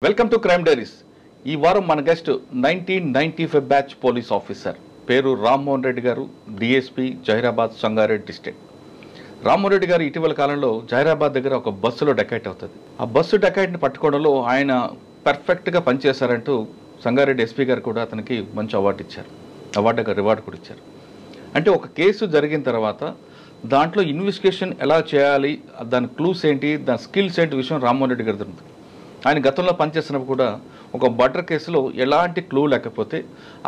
Welcome to crime diaries. ఈ వారం మన గెస్ట్ 1995 బ్యాచ్ పోలీస్ ఆఫీసర్, పేరు రామ్మోహన్ రెడ్డి గారు, డిఎస్పీ జహీరాబాద్ సంగారెడ్డి డిస్ట్రిక్ట్. రామ్మోహన్ రెడ్డి గారు ఇటీవల కాలంలో జహీరాబాద్ దగ్గర ఒక బస్సులో డకైట్ అవుతుంది. ఆ బస్సు డకైట్ని పట్టుకోవడంలో ఆయన పర్ఫెక్ట్గా పనిచేశారంటూ సంగారెడ్డి ఎస్పీ గారు కూడా అతనికి మంచి అవార్డు ఇచ్చారు. రివార్డు కూడా ఇచ్చారు. అంటే ఒక కేసు జరిగిన తర్వాత దాంట్లో ఇన్వెస్టిగేషన్ ఎలా చేయాలి, దాని క్లూస్ ఏంటి, దాని స్కిల్స్ ఏంటి విషయం రామ్మోహన్ రెడ్డి గారు దొరుకుతుంది. ఆయన గతంలో పనిచేస్తున్నప్పుడు కూడా ఒక మర్డర్ కేసులో ఎలాంటి క్లూ లేకపోతే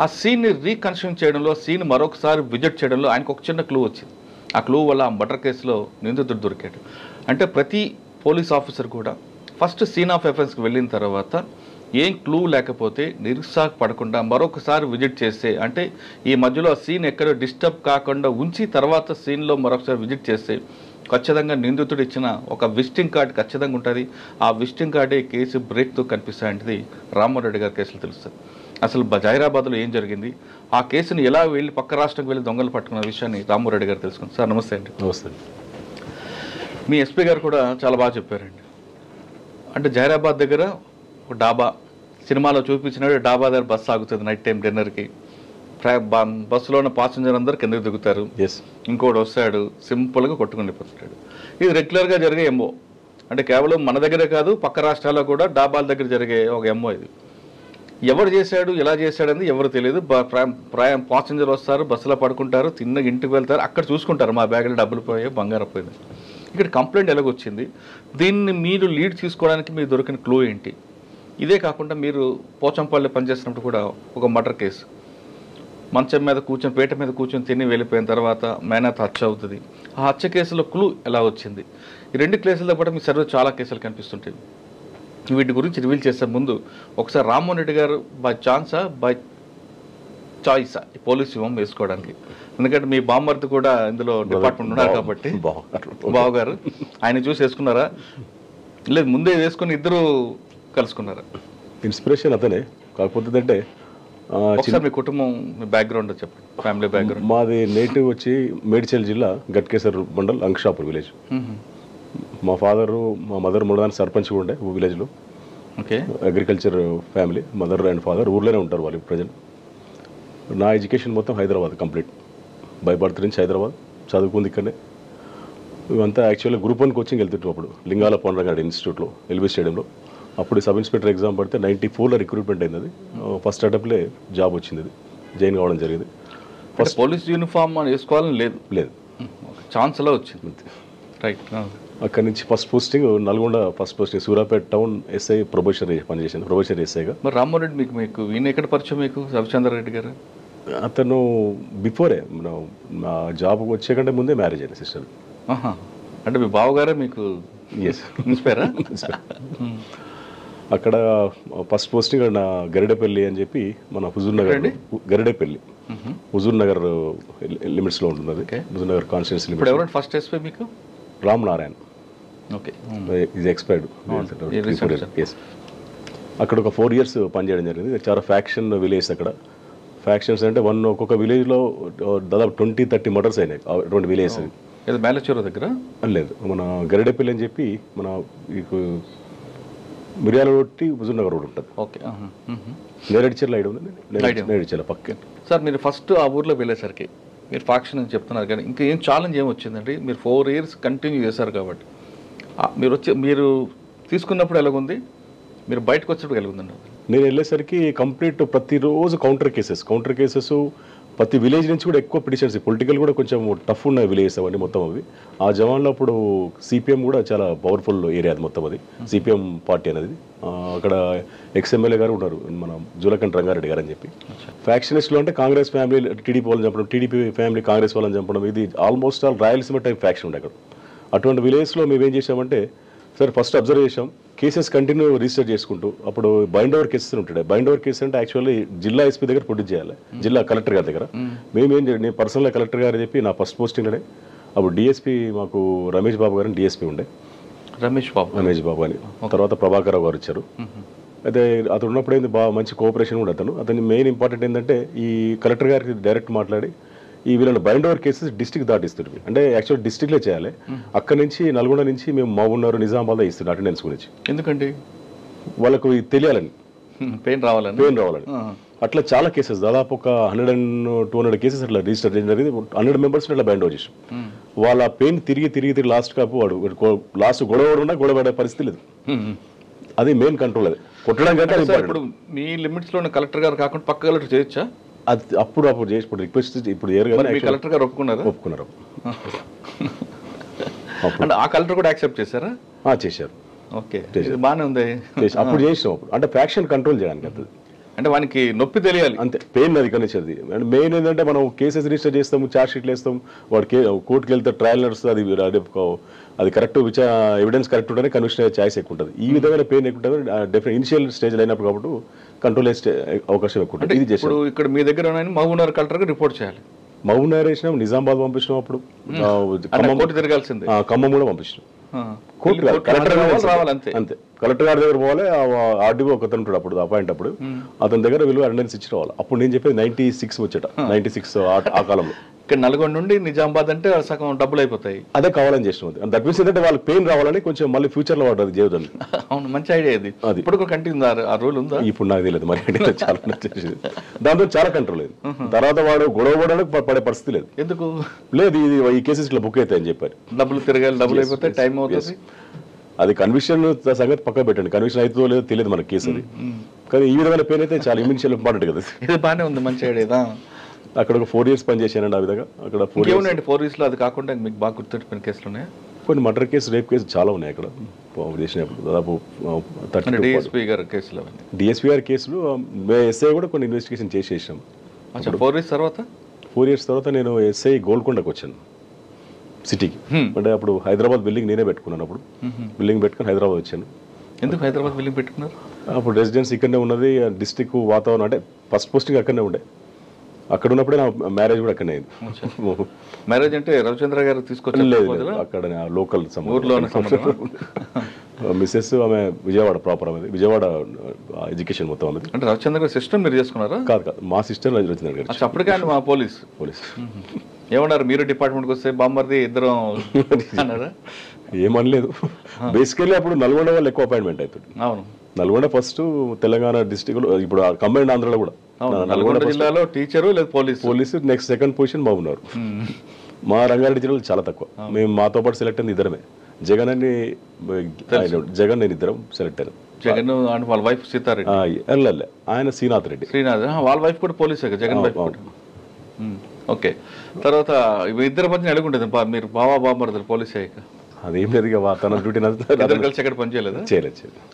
ఆ సీన్ని రీకన్స్ట్రక్ట్ చేయడంలో, సీన్ మరొకసారి విజిట్ చేయడంలో ఆయనకు ఒక చిన్న క్లూ వచ్చింది. ఆ క్లూ వల్ల ఆ మర్డర్ కేసులో నిందితుడు దొరికాడు. అంటే ప్రతి పోలీస్ ఆఫీసర్ కూడా ఫస్ట్ సీన్ ఆఫ్ ఎఫెన్స్కి వెళ్ళిన తర్వాత ఏం క్లూ లేకపోతే నిరుత్సాహపడకుండా మరొకసారి విజిట్ చేస్తే, అంటే ఈ మధ్యలో ఆ సీన్ ఎక్కడో డిస్టర్బ్ కాకుండా ఉంచి తర్వాత సీన్లో మరొకసారి విజిట్ చేస్తే ఖచ్చితంగా నిందితుడు ఇచ్చిన ఒక విజిటింగ్ కార్డు ఖచ్చితంగా ఉంటుంది. ఆ విజిటింగ్ కార్డే కేసు బ్రేక్తో కనిపిస్తాయంటది రామ్మోహన్ రెడ్డి గారి కేసులు తెలుస్తుంది. అసలు జహీరాబాద్లో ఏం జరిగింది, ఆ కేసుని ఎలా వెళ్ళి పక్క రాష్ట్రంకి వెళ్ళి దొంగలు పట్టుకున్న విషయాన్ని రామ్మోహన్ రెడ్డి గారు తెలుసుకుంది. సార్ నమస్తే అండి. నమస్తే. మీ ఎస్పీ గారు కూడా చాలా బాగా చెప్పారండి. అంటే జహీరాబాద్ దగ్గర ఒక డాబా, సినిమాలో చూపించినట్టు డాబా దగ్గర బస్సు ఆగుతుంది నైట్ టైం డిన్నర్కి. బస్సులో ఉన్న పాసెంజర్ అందరు కిందకి దిగుతారు. ఇంకోటి వస్తాడు, సింపుల్గా కొట్టుకుని పోతాడు. ఇది రెగ్యులర్గా జరిగే ఎంఓ. అంటే కేవలం మన దగ్గరే కాదు, పక్క రాష్ట్రాల్లో కూడా డాబాల దగ్గర జరిగే ఒక ఎంఓ ఇది. ఎవరు చేశాడు, ఎలా చేశాడు అనేది ఎవరు తెలియదు. పాసెంజర్ వస్తారు, బస్సులో పడుకుంటారు, తిన్న ఇంటికి వెళ్తారు, అక్కడ చూసుకుంటారు మా బ్యాగ్లో డబ్బులు పోయాయి, బంగారం పోయింది. ఇక్కడ కంప్లైంట్ ఎలాగొచ్చింది, దీన్ని మీరు లీడ్ తీసుకోవడానికి మీకు దొరికిన క్లూ ఏంటి? ఇదే కాకుండా మీరు పోచంపల్లి పనిచేసినప్పుడు కూడా ఒక మర్డర్ కేసు, మంచం మీద కూర్చొని పీట మీద కూర్చొని తిని వెళ్ళిపోయిన తర్వాత మేనత్ హత్య అవుతుంది. ఆ హత్య కేసులో క్లూ ఎలా వచ్చింది? ఈ రెండు కేసులతో పాటు మీ సర్వే చాలా కేసులు కనిపిస్తుంటాయి. వీటి గురించి రివీల్ చేసే ముందు ఒకసారి రామ్మోహన్ రెడ్డి గారు బై ఛాన్సా బై చాయిసా ఈ పోలీస్ యూనిఫామ్ వేసుకోవడానికి? ఎందుకంటే మీ బామ్మర్ది కూడా ఇందులో డిపార్ట్మెంట్ ఉన్నారు కాబట్టి, బావగారు ఆయన చూసి వేసుకున్నారా, లేదు ముందే వేసుకుని ఇద్దరు కలుసుకున్నారా? ఇన్స్పిరేషన్ అతనే. కాకపోతే అంటే ఒకసారి మీ కుటుంబం, మీ బ్యాక్గ్రౌండ్ చెప్పండి, ఫ్యామిలీ బ్యాక్గ్రౌండ్. మాది నేటివ్ వచ్చి మేడ్చల్ జిల్లా గట్కేసర్ మండల్ అంక్షాపూర్ విలేజ్. మా ఫాదరు మా మదర్ మూడదాని సర్పంచ్ కూడా ఉండే విలేజ్లో. Okay. Agriculture family, mother and father ఊర్లోనే ఉంటారు వాళ్ళు ప్రజెంట్. నా ఎడ్యుకేషన్ మొత్తం హైదరాబాద్ కంప్లీట్. బై బర్త్ నుంచి హైదరాబాద్ చదువుకుంది ఇక్కడనే. ఇవంతా యాక్చువల్గా గ్రూప్ 1 కోచింగ్ వెళ్తుంటాం అప్పుడు లింగాల పొండ్రంగాడి ఇన్స్టిట్యూట్లో, ఎల్బీ స్టేడియంలో. అప్పుడు సబ్ ఇన్స్పెక్టర్ ఎగ్జామ్ పడితే 94లో రిక్రూట్మెంట్ అయింది. అది ఫస్ట్ అటెంప్ట్లే జాబ్ వచ్చింది, అది జాయిన్ కావడం జరిగింది. ఫస్ట్ పోలీస్ యూనిఫామ్ వేసుకోవాలని లేదు, ఛాన్స్ అలా వచ్చింది. రైట్. అక్కడి నుంచి first posting Nalgonda, first posting Suryapet town SI probationary పనిచేసింది, ప్రొబేషనరీ ఎస్ఐగా. మరి రామ్మోహన్ రెడ్డి మీకు ఈయన ఎక్కడ పరిచయం మీకు? రవిచంద్ర రెడ్డి గారు అతను బిఫోరే నా జాబ్ వచ్చే కంటే ముందే మ్యారేజ్ అయింది సిస్టర్. అంటే మీ బావగారే మీకు ఇన్స్పైరా? అక్కడ ఫస్ట్ పోస్టింగ్ నా గరిడేపల్లి అని చెప్పి మన హుజూర్ నగర్, గరిడేపల్లి హుజూర్ నగర్ లిమిట్స్లో ఉంటుంది. అది హుజూర్ నగర్ కాన్స్టిట్యూన్సీ లిమిట్స్. ఎవరైనా ఫస్ట్ ఎస్పీ మీకు? Ram Narayan. Okay. Is expired. అక్కడ ఒక 4 years పనిచేయడం జరిగింది. చాలా ఫ్యాక్షన్ విలేజ్. అక్కడ ఫ్యాక్షన్స్ అంటే ఒక్కొక్క విలేజ్లో దాదాపు 20-30 మర్డర్స్ అయినాయి అటువంటి విలేజ్. అది మేలచూరు దగ్గర లేదు, మన గరిడేపల్లి అని చెప్పి మన మిర్యాల రోడ్ హుజూర్ నగర్ రోడ్ ఉంటుంది. ఓకే. నేరేడుచెర్ల ఐడి ఉంది, నేరేడుచెర్ల పక్కన. సార్ మీరు ఫస్ట్ ఆ ఊర్లో వెళ్ళేసరికి మీరు ఫాక్షన్ అని చెప్తున్నారు, కానీ ఇంకా ఏం ఛాలెంజ్ ఏమి వచ్చిందండి? మీరు 4 years కంటిన్యూ చేశారు కాబట్టి మీరు తీసుకున్నప్పుడు ఎలాగుంది, మీరు బయటకు వచ్చినప్పుడు ఎలాగుందండి? నేను వెళ్ళేసరికి కంప్లీట్ ప్రతిరోజు కౌంటర్ కేసెస్ ప్రతి విలేజ్ నుంచి కూడా ఎక్కువ పిటిషన్స్. పొలిటికల్ కూడా కొంచెం టఫ్ ఉన్న విలేజెస్ అవన్నీ మొత్తం అవి. ఆ జవాన్లో అప్పుడు సిపిఎం కూడా చాలా పవర్ఫుల్ ఏరియా అది మొత్తం. అది సిపిఎం పార్టీ అనేది. అక్కడ ఎక్స్ఎమ్మెల్యే గారు ఉన్నారు, మన జూలకంటి రంగారెడ్డి గారు అని చెప్పి. ఫ్యాక్షనిస్ట్లో అంటే కాంగ్రెస్ ఫ్యామిలీ టీడీపీ వాళ్ళని చంపడం, టీడీపీ ఫ్యామిలీ కాంగ్రెస్ వాళ్ళని చంపడం, ఇది almost all Rayalaseema type faction ఉండే అక్కడ. అటువంటి విలేజ్లో మేమేం చేసామంటే, సరే ఫస్ట్ అబ్జర్వ్ చేసాం, కేసెస్ కంటిన్యూ రిజిస్టర్ చేసుకుంటూ. అప్పుడు బైండ్ ఓవర్ కేసెస్ ఉంటాయి. బైండ్ ఓవర్ కేసు అంటే యాక్చువల్లీ జిల్లా ఎస్పీ దగ్గర ప్రొడ్యూస్ చేయాలి, జిల్లా కలెక్టర్ గారి దగ్గర. నేను పర్సనల్గా కలెక్టర్ గారు చెప్పి నా ఫస్ట్ పోస్టింగ్లోనే అప్పుడు డిఎస్పీ మాకు రమేష్ బాబు గారు డిఎస్పీ ఉండే. రమేష్ బాబు అని తర్వాత ప్రభాకర్ రావు గారు వచ్చారు. అయితే అతను ఉన్నప్పుడు ఏంది బాగా మంచి కోఆపరేషన్ కూడా. అతని మెయిన్ ఇంపార్టెంట్ ఏంటంటే ఈ కలెక్టర్ గారికి డైరెక్ట్ మాట్లాడి ఈ వీళ్ళని బైండ్ ఓవర్ కేసెస్ డిస్ట్రిక్ట్ దాటిస్తుంది. అంటే యాక్చువల్ డిస్ట్రిక్ట్లో చేయాలి. అక్కడ నుంచి నల్గొండ నుంచి మేము మహబూబ్నగర్, నిజామాబాద్ ఇస్తున్నాం అటెండెన్స్ గురించి. ఎందుకండి వాళ్ళకు ఇది తెలియాలని, పెయిన్ రావాలని. అట్లా చాలా కేసెస్, దాదాపు ఒక 100 and 200 కేసెస్ అట్లా రిజిస్టర్ చేయడం జరిగింది. 100 మెంబర్స్ అట్లా బ్యాండ్ ఓవర్ చేసాం. వాళ్ళ పెయిన్ తిరిగి లాస్ట్ కాపు వాడు లాస్ట్ గొడవ పడే పరిస్థితి లేదు. అది మెయిన్ కంట్రోల్. అది కొట్టడం కంటే ఇప్పుడు మీ లిమిట్స్ లో కలెక్టర్ గారు కాకుండా పక్క కలెక్టర్ చేయొచ్చా? అది అప్పుడు చేసి ఇప్పుడు రిక్వెస్ట్ ఇప్పుడు కలెక్టర్ గారు ఒప్పుకున్నారు. అంటే ఆ కలెక్టర్ కూడా యాక్సెప్ట్ చేశారా? చేశారు. ఓకే, బాగానే ఉంది. అప్పుడు చేసినాం. అప్పుడు అంటే ఫ్యాక్షన్ కంట్రోల్ చేయడానికి అది. అంటే వానికి నొప్పి తెలియాలి అంతే, పెయిన్ అది కనిపించేది. అండ్ మెయిన్ ఏంటంటే మనం కేసెస్ రిజిస్టర్ చేస్తాము, ఛార్జ్ షీట్లు వేస్తాం, వాడు కోర్టుకి వెళ్తే ట్రయల్ నడుస్తుంది. అది కరెక్ట్ ఎవిడెన్స్ కరెక్ట్ ఉంటేనే కన్విక్షన్ అయ్యే ఛాయిస్ ఎక్కువ ఉంటుంది. ఈ విధమైన పెయిన్ ఎక్కువ ఉంటుంది. డెఫినెట్ ఇనిషియల్ స్టేజ్లో అయినప్పుడు కాబట్టి కంట్రోల్ అయ్యే అవకాశం ఎక్కువ ఉంటుంది. ఇది చేసాం. ఇక్కడ మీ దగ్గర మహబూబ్నగర్ కలెక్టర్కి రిపోర్ట్ చేయాలి. మహబూబ్నగర్ వేసినాం, నిజామాబాద్ పంపించినాం, అప్పుడు తిరగాల్సిందే, ఖమ్మం కూడా పంపించినాం. అంతే కలెక్టర్ గారి దగ్గర పోవాలి. ఆర్డీఓ ఒక అతను ఉంటాడు అప్పుడు అపాయింట్, అప్పుడు అతని దగ్గర విలువ అటెండెన్స్ ఇచ్చి రావాలి. అప్పుడు నేను చెప్పేది 96 వచ్చేట, 96 ఆ కాలంలో. ఇక్కడ నల్గొండ నుండి నిజామాబాద్ అంటే సగం డబ్బులు అయిపోతాయి. అదే కావాలని చేసినాం. దట్ మీన్స్ ఏంటంటే వాళ్ళకి పెయిన్ రావాలని కొంచెం మళ్ళీ ఫ్యూచర్ లో వాడు జీవితం. అవును, మంచి ఐడియా ఇది. అది ఇప్పుడు కంటిన్యూ ఆ రూల్ ఉందా? ఇప్పుడు నాకు తెలియదు మరి. చాలా దాంతో చాలా కంట్రోల్ అయింది. తర్వాత వాడు గొడవ పడడానికి పడే పరిస్థితి లేదు. ఎందుకు లేదు, ఇది ఈ కేసెస్ ఇట్లా బుక్ అవుతాయని చెప్పారు. డబ్బులు తిరగాలి, డబ్బులు అయిపోతే టైం అవుతుంది. అది కన్విక్షన్ సంగతి పక్క పెట్టండి, కన్విక్షన్ అవుతుందో లేదో తెలియదు మనకి కేసు అది. కానీ ఈ విధమైన పెయిన్ అయితే చాలా ఇమినిషియల్ ఇంపార్టెంట్ కదా. ఇది బాగానే ఉంది, మంచి ఐడియా. అక్కడ ఒక 4 years పనిచేసానండి ఆ విధంగా. అక్కడ 4 years లో అది కాకుండా మీకు బాగా గుర్తుండిపోయిన కేసులు ఉన్నాయా? కొన్ని మర్డర్ కేసు, రేప్ కేసు చాలా ఉన్నాయి అక్కడ చేసినప్పుడు. దాదాపు డిఎస్పీ గారి కేసులు, డిఎస్పీ గారి కేసులు ఎస్ఐ కూడా కొన్ని ఇన్వెస్టిగేషన్ చేసేసాం. 4 years తర్వాత 4 years తర్వాత నేను ఎస్ఐ గోల్కొండకు వచ్చాను సిటీకి. అంటే అప్పుడు హైదరాబాద్ బిల్డింగ్ నేనే పెట్టుకున్నాను. అప్పుడు బిల్డింగ్ పెట్టుకుని హైదరాబాద్ వచ్చాను. ఎందుకు హైదరాబాద్ బిల్డింగ్ పెట్టుకున్నారు? అప్పుడు రెసిడెన్స్ ఇక్కడనే ఉన్నది, డిస్ట్రిక్ట్ వాతావరణం అంటే ఫస్ట్ పోస్టింగ్ అక్కడనే ఉండే. అక్కడ ఉన్నప్పుడే నా మ్యారేజ్ కూడా అక్కడనే అయింది. మ్యారేజ్ అంటే రవిచంద్ర గారు తీసుకొచ్చి అక్కడ లోకల్ మిస్సెస్ ఆమె విజయవాడ ప్రాపర్, ఆమె విజయవాడ ఎడ్యుకేషన్ మొత్తం ఆమె. అంటే రవిచంద్ర గారు సిస్టర్ మీరు చేసుకున్నారా? కాదు, మా సిస్టర్ రవిచంద్ర గారు. అప్పటికే మా పోలీస్ ఏమన్నారు? మీరు డిపార్ట్మెంట్కి వస్తే బామ్మర్ది ఇద్దరం అన్నారా? ఏమనలేదు. బేసికల్లీ అప్పుడు నల్గొండ వాళ్ళు ఎక్కువ అపాయింట్మెంట్ అవుతుంది. అవును, నల్గొండ ఫస్ట్, తెలంగాణ డిస్ట్రిక్ట్, ఇప్పుడు కంబైన్డ్ ఆంధ్రలో కూడా నల్గొండ జిల్లాలో టీచరు లేదా పోలీసు నెక్స్ట్ సెకండ్ పొజిషన్ బాగున్నారు. మా రంగారెడ్డి జిల్లాలో చాలా తక్కువ. మేము మాతో పాటు సెలెక్ట్ అయింది ఇద్దరమే. జగన్ నేను ఇద్దరం సెలెక్ట్ అయ్యాను. జగన్ వాళ్ళ వైఫ్ సీతారెడ్డి, ఆయన శ్రీనాథ్ రెడ్డి. వాళ్ళ వైఫ్ కూడా పోలీసే, జగన్ వైఫ్. ఓకే, తర్వాత ఇద్దరి మధ్య ఎలాగుంటుంది? మీరు బావా బామ్మర్దులు పోలీస్ అయ్యాక? అదేం లేదు, తన డ్యూటీ కలిసి ఎక్కడ పని చేయలేదు.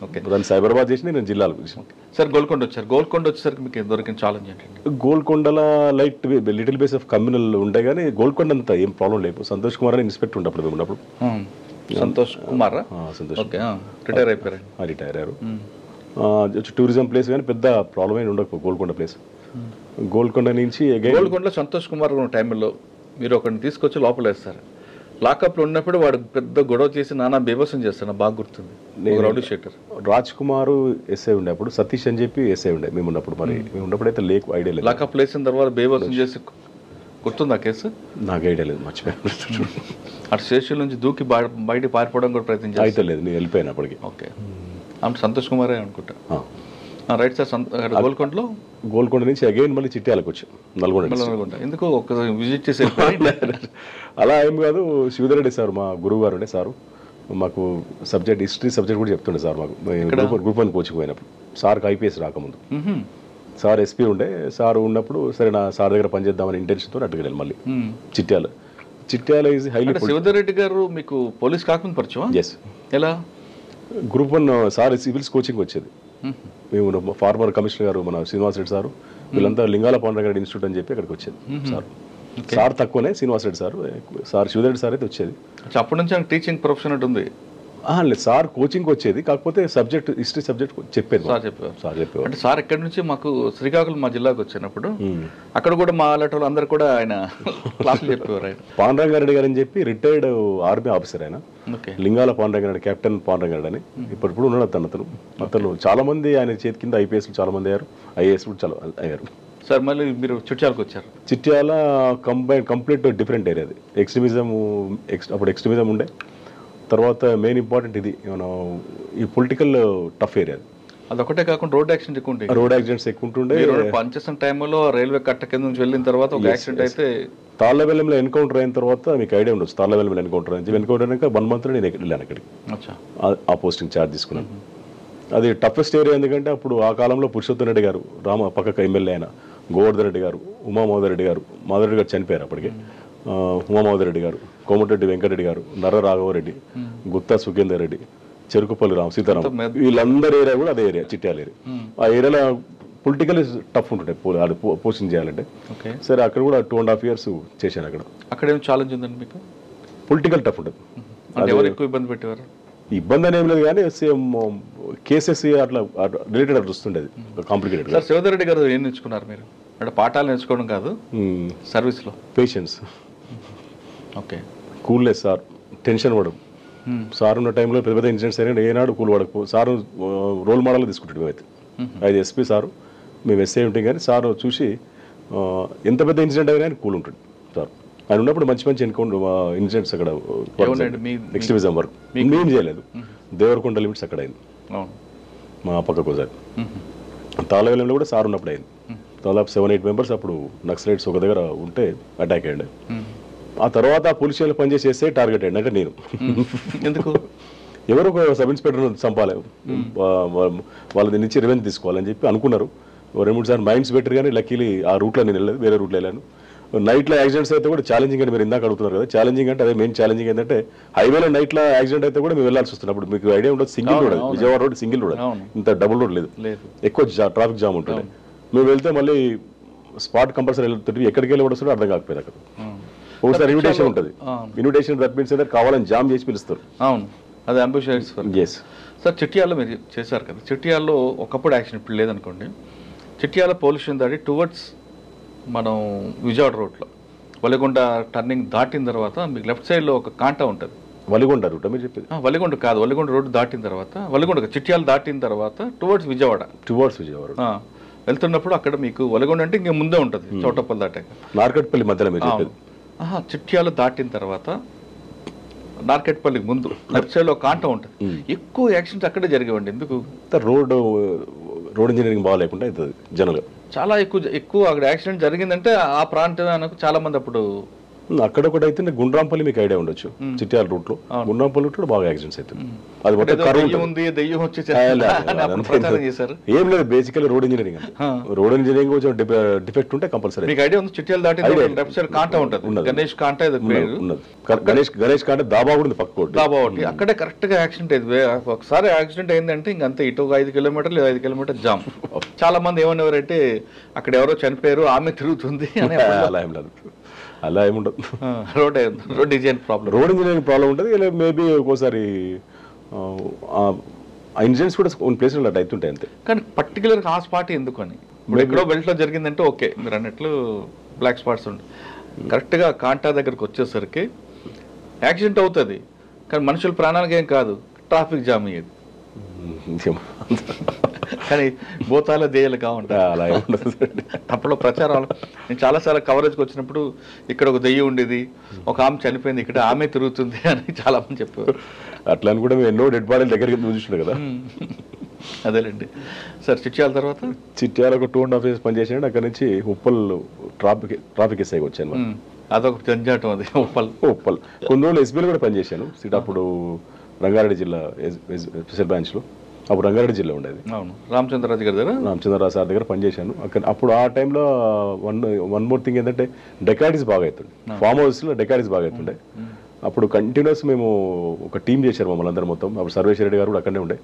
ఓకే, దాన్ని సైబరాబాద్ చేసి నేను జిల్లాలో. సార్ గోల్కొండ వచ్చారు. గోల్కొండ వచ్చేసరికి మీకు దొరికిన ఛాలెంజ్ ఏంటండి? గోల్కొండలో లిటిల్ బేస్ ఆఫ్ కమ్యూనల్ ఉండే, కానీ గోల్కొండ అంతా ఏం ప్రాబ్లం లేదు. సంతోష్ కుమార్ అని ఇన్స్పెక్టర్ ఉన్నప్పుడు మేము ఉన్నప్పుడు. సంతోష్ కుమార్ రిటైర్ అయిపోయారు. రిటైర్ అయ్యారు. టూరిజం ప్లేస్ కానీ పెద్ద ప్రాబ్లం అయినా ఉండకపో గోల్కొండ ప్లేస్. గోల్కొండ నుంచి గోల్కొండలో సంతోష్ కుమార్ ఉన్న టైంలో మీరు ఒకరిని తీసుకొచ్చి లోపల వేస్తారు. లాకప్లో ఉన్నప్పుడు వాడు పెద్ద గొడవ చేసి నానా బీభత్సం చేస్తాను, బాగా గుర్తుంది. Rowdy sheeter Raj Kumar SI ఉండే, అప్పుడు సతీష్ అని చెప్పి ఎస్ఐ ఉండే మేము ఉన్నప్పుడు. మరి మేము ఉన్నప్పుడు అయితే లేకు ఐడియా లేదు. లాకప్ వేసిన తర్వాత బీభత్సం చేసి గుర్తుంది ఆ కేసు? నాకు ఐడియా లేదు, మర్చిపోయాను. అటు స్టేషన్ నుంచి దూకి బయట పారిపోవడం కూడా ప్రయత్నించాను. అయితే లేదు, నేను వెళ్ళిపోయాను అప్పటికి. ఓకే, అంటే సంతోష్ కుమారే అనుకుంటా. Right sir. గోల్కొండ నుంచి అగైన్ మళ్ళీ చిట్యాలకు వచ్చాం నల్గొండ. ఎందుకు ఒక విజిట్ చేసే అలా ఏం కాదు. శివధర్ రెడ్డి సార్ మా గురువు గారు ఉండే సారు, మాకు సబ్జెక్ట్ హిస్టరీ సబ్జెక్ట్ కూడా చెప్తుండే సార్ మాకు. గ్రూప్ 1 కోచింగ్ పోయినప్పుడు సార్కి ఐపీఎస్ రాకముందు సార్ ఎస్పీ ఉండే. సార్ ఉన్నప్పుడు సరే నా సార్ దగ్గర పనిచేద్దామని ఇంటెన్షన్తో అట్టుకెళ్ళాను మళ్ళీ చిట్యాల ఈజ్ హైలీ. శివధర్ రెడ్డి గారు మీకు పోలీస్ కాకముందు పరిచయం? ఎస్. ఎలా? గ్రూప్ 1 సార్ సివిల్స్ కోచింగ్ వచ్చేది. మేము ఫార్మర్ కమిషనర్ గారు మన శ్రీనివాస్ రెడ్డి సారు వీళ్ళంతా లింగాల పాండ్రంగారెడ్డి ఇన్స్టిట్యూట్ అని చెప్పి అక్కడికి వచ్చేది. సార్ తక్కువనే, శ్రీనివాస్ రెడ్డి సార్ శివరెడ్డి సార్ అయితే వచ్చేది. అప్పటి నుంచి టీచింగ్ ప్రొఫెషన్ ఉంటుంది? లేదు, సార్ కోచింగ్ వచ్చేది, కాకపోతే సబ్జెక్ట్ హిస్టరీ సబ్జెక్ట్ చెప్పేది. సార్ చెప్పేవారు. అంటే సార్ ఎక్కడి నుంచి మాకు శ్రీకాకుళం మా జిల్లాకు వచ్చినప్పుడు అక్కడ కూడా మా అలాంటి అందరు కూడా ఆయన క్లాసులు చెప్పేవారు. ఆయన పాండ్రంగారెడ్డి గారు అని చెప్పి రిటైర్డ్ ఆర్మీ ఆఫీసర్. ఆయన లింగాల పాండ్రంగారెడ్డి, కెప్టెన్ పాండ్రంగారెడ్డి అని ఇప్పుడు ఉన్నాడు అతను. చాలా మంది ఆయన చేతి కింద ఐపీఎస్ చాలా మంది అయ్యారు, ఐఏఎస్ కూడా చాలా అయ్యారు. సార్ మళ్ళీ మీరు చిట్యాలకు వచ్చారు. చిట్యాల కంప్లీట్ డిఫరెంట్ ఏరియా అది. అప్పుడు ఎక్స్ట్రీమిజం ఉండే. తర్వాత మెయిన్ ఇంపార్టెంట్ ఇది ఈ పొలిటికల్ టఫ్ ఏరియా. అదొకటే కాకుండా రోడ్ యాక్సిడెంట్ ఎక్కువ ఉంటాయి. రోడ్ యాక్సిడెంట్స్ ఎక్కువ ఉంటుండే. పనిచేసిన టైంలో రైల్వే కట్ట కింద నుంచి వెళ్ళిన తర్వాత ఒక యాక్సిడెంట్ అయితే తాళ్ళబెల్లంలో ఎన్కౌంటర్ అయిన తర్వాత మీకు ఐడియా ఉండొచ్చు. తాళ్ళబెల్లంలో ఎన్కౌంటర్ అయినాక 1 month నేను వెళ్ళాను అక్కడికి. ఆ పోస్టింగ్ ఛార్జ్ తీసుకున్నాను. అది టఫెస్ట్ ఏరియా. ఎందుకంటే అప్పుడు ఆ కాలంలో పురుషోత్తమ్ రెడ్డి గారు, పక్కకు ఎమ్మెల్యే అయిన గోవర్ధన్ రెడ్డి గారు, ఉమామోదర్ రెడ్డి గారు, మాధవరెడ్డి గారు చనిపోయారు అప్పటికే. ఉమామోదర్ రెడ్డి గారు, కోమటిరెడ్డి వెంకటరెడ్డి గారు, నర్ర రాఘవరెడ్డి, గుత్తా సుఖేందర్ రెడ్డి, చెరుకుపల్లి సీతారాం, వీళ్ళందరి ఏరియా కూడా అదే ఏరియా, చిట్యాల ఏరియా. ఆ ఏరియాలో పొలిటికల్ టఫ్ ఉంటుంటాయి పోస్టింగ్ చేయాలంటే. సరే అక్కడ కూడా 2.5 years చేశాను. అక్కడ ఏం ఛాలెంజ్ ఉందండి మీకు? పొలిటికల్ టఫ్ ఉంటుంది. ఎవరు ఎక్కువ ఇబ్బంది పెట్టేవారు? ఇబ్బంది అని ఏం లేదు కానీ సేమ్ కేసెస్ అట్లా రిలేటెడ్ అట్లా వస్తుండేది, కాంప్లికేటెడ్. సార్ శివధర్ రెడ్డి గారు ఏం నేర్చుకున్నారు మీరు? అంటే పాఠాలు నేర్చుకోవడం కాదు, సర్వీస్లో patience, okay, coolness. Sir tension పడడం. సార్ ఉన్న టైంలో పెద్ద పెద్ద ఇన్సిడెంట్స్ అయినా ఏనాడు కూల్ పడకపో. సార్ రోల్ మోడల్ తీసుకుంటాడు. మేమైతే అది ఎస్పీ సారు, మేము ఎస్ఐ ఉంటాం కానీ సార్ చూసి ఎంత పెద్ద ఇన్సిడెంట్ అయినా ఆయన కూల్ ఉంటుంది. సార్ ఆయన ఉన్నప్పుడు మంచి మంచి ఇన్సిడెంట్స్ అక్కడ నెక్స్ట్ డివిజన్ వరకు మేము చేయలేదు. దేవరకొండ లిమిట్స్ అక్కడ అయింది, మా పక్కకు ఒకసారి. తాళవేలంలో కూడా సార్ ఉన్నప్పుడు అయింది. దాదాపు 7-8 members అప్పుడు నక్సలైట్స్ ఒక దగ్గర ఉంటే అటాక్ అయ్యండి. ఆ తర్వాత పోలీస్ స్టేషన్లో పనిచేసేస్తే టార్గెట్ అయ్యండి. అంటే నేను ఎందుకు ఎవరో ఒక సబ్ ఇన్స్పెక్టర్ చంపాలి, వాళ్ళ నుంచి రివెంజ్ తీసుకోవాలని చెప్పి అనుకున్నారు. 2-3 సార్లు మైండ్స్ పెట్టారు కానీ లక్కీలీ ఆ రూట్లో నేను వెళ్ళలేదు, వేరే రూట్లో వెళ్ళాను. నైట్లో యాక్సిడెంట్స్ అయితే కూడా ఛాలెంజింగ్ అని మీరు ఇందాక అడుగుతున్నారు కదా. ఛాలెంజింగ్ అంటే అదే మెయిన్ ఛాలెంజింగ్ ఏంటంటే హైవేలో నైట్లో యాక్సిడెంట్ అయితే కూడా మేము వెళ్ళాల్సి వస్తుంది. అప్పుడు మీకు ఐడియా ఉండదు, single road, Vijayawada road single road, ఇంత డబుల్ రోడ్ లేదు, ఎక్కువ ట్రాఫిక్ జామ్ ఉంటుంది. మేము వెళ్తే మళ్ళీ స్పాట్ కంపల్సరీ వెళ్తుంటే ఎక్కడికి వెళ్ళి వస్తుందో అర్థం కాకపోయింది. అక్కడ ఒకసారి ఇన్విటేషన్ ఉంటుంది, ఇన్విటేషన్ దట్ మీన్స్ ఏదైనా కావాలని జామ్ చేసి పిలుస్తారు. అవును, అది అంబుషన్స్. సార్ చిట్యాలలో మీరు చేశారు కదా, చిట్యాలలో ఒకప్పుడు యాక్సిడెంట్ ఇప్పుడు లేదనుకోండి. చిట్యాల పోలీస్ స్టేషన్ దాటి టువర్డ్స్ మనం విజయవాడ రోడ్లో వలిగొండ టర్నింగ్ దాటిన తర్వాత మీకు లెఫ్ట్ సైడ్లో ఒక కాంటా ఉంటుంది. వలిగొండ రూట్ మీరు చెప్పేది? వలిగొండ కాదు, వలిగొండ రోడ్డు దాటిన తర్వాత, వలిగొండ చిట్యాలు దాటిన తర్వాత టువర్డ్స్ విజయవాడ వెళ్తున్నప్పుడు అక్కడ మీకు వలిగొండ అంటే ఇంక ముందే ఉంటుంది, చౌటప్పల్ దాటాక నార్కట్పల్లి మధ్యలో మీరు చెప్పేది. చిట్యాలు దాటిన తర్వాత నార్కెట్పల్లికి ముందు లెఫ్ట్ సైడ్లో కాంటా ఉంటుంది. ఎక్కువ యాక్సిడెంట్స్ అక్కడే జరిగేవండి. ఎందుకు? రోడ్ ఇంజనీరింగ్ బాగాలేకుండా అవుతుంది జనరల్గా. చాలా ఎక్కువ అక్కడ యాక్సిడెంట్ జరిగిందంటే ఆ ప్రాంతానికి చాలా మంది అప్పుడు అక్కడ ఒకటి అయితే గుండ్రాంపల్లి మీకు ఐడియా ఉండొచ్చు, చిట్యాల రూట్ లో గుండ్రాంపల్లి కూడా బాగా యాక్సిడెంట్స్ అవుతుంది. అది ఏం లేదు, బేసికల్ రోడ్ ఇంజనీరింగ్. రోడ్ ఇంజనీరింగ్ కొంచెం డిఫెక్ట్ ఉంటే కంపల్సరీ. మీకు ఐడియా ఉంది చిట్యాల దాటి లెఫ్ట్ సైడ్ కాంటా ఉంటుంది, గణేష్ కాంటా ఉన్నది. గణేష్ కాంటా దాబా కూడా ఉంది, పక్క దాబా ఒకటి. అక్కడే కరెక్ట్ గా యాక్సిడెంట్ అయింది. ఒకసారి యాక్సిడెంట్ అయిందంటే ఇంకంతే, ఇటు 5 kilometers 5 kilometers జామ్. చాలా మంది ఏమనేవారంటే అక్కడ ఎవరో చనిపోయారు, ఆమె తిరుగుతుంది అని. అలా ఏముండదు, road design problem, road engineering problem ఉంటుంది. ఇలా మేబీ ఒక్కోసారి ఇన్సిడెంట్స్ కూడా కొన్ని ప్లేస్లో అట్లా అవుతుంటాయి అంతే. కానీ పర్టికులర్గా ఆ స్పాట్ ఎందుకు అని, ఎక్కడో బెల్ట్లో జరిగిందంటే ఓకే, మీరు అన్నట్లు బ్లాక్ స్పాట్స్ ఉంటాయి. కరెక్ట్గా కాంటా దగ్గరకు వచ్చేసరికి యాక్సిడెంట్ అవుతుంది, కానీ మనుషుల ప్రాణాలకు ఏం కాదు, ట్రాఫిక్ జామ్ అయ్యేది. కానీ భూతాల దేయాలు కావుంటాయి, అలా ఉండదు. అప్పుడు ప్రచారాలు నేను చాలాసార్లు కవరేజ్కి వచ్చినప్పుడు ఇక్కడ ఒక దెయ్యం ఉండేది, ఒక ఆమె చనిపోయింది, ఇక్కడ ఆమె తిరుగుతుంది అని చాలా మంది చెప్పారు. అట్లా అని కూడా మేము ఎన్నో డెడ్ బాడీల దగ్గరికి చూసినాం కదా. అదేలేండి సార్. చిట్యాల తర్వాత చిట్యాల ఒక 2.5 years పనిచేసాను. అక్కడ నుంచి ఉప్పల్ ట్రాఫిక్ ఎస్ఐకి వచ్చాను. అదొక జంజాటం. అది ఉప్పల్ కొన్ని రోజులు ఎస్బీలో కూడా పనిచేశాను. అప్పుడు రంగారెడ్డి జిల్లా స్పెషల్ బ్రాంచ్లో, అప్పుడు రంగారెడ్డి జిల్లా ఉండేది. అవును, రామచంద్రరాజు గారి దగ్గర, రామచంద్రరాజు సార్ దగ్గర పనిచేశాను. అప్పుడు ఆ టైంలో వన్ మోర్ థింగ్ ఏంటంటే డెకాడీస్ బాగా అవుతుండే, ఫామ్ హౌస్లో డెకాడీస్ బాగా అవుతుండే. అప్పుడు కంటిన్యూస్ మేము ఒక టీం చేశారు మమ్మల్ని అందరం మొత్తం. అప్పుడు సర్వేశ్వర రెడ్డి గారు కూడా అక్కడనే ఉండే.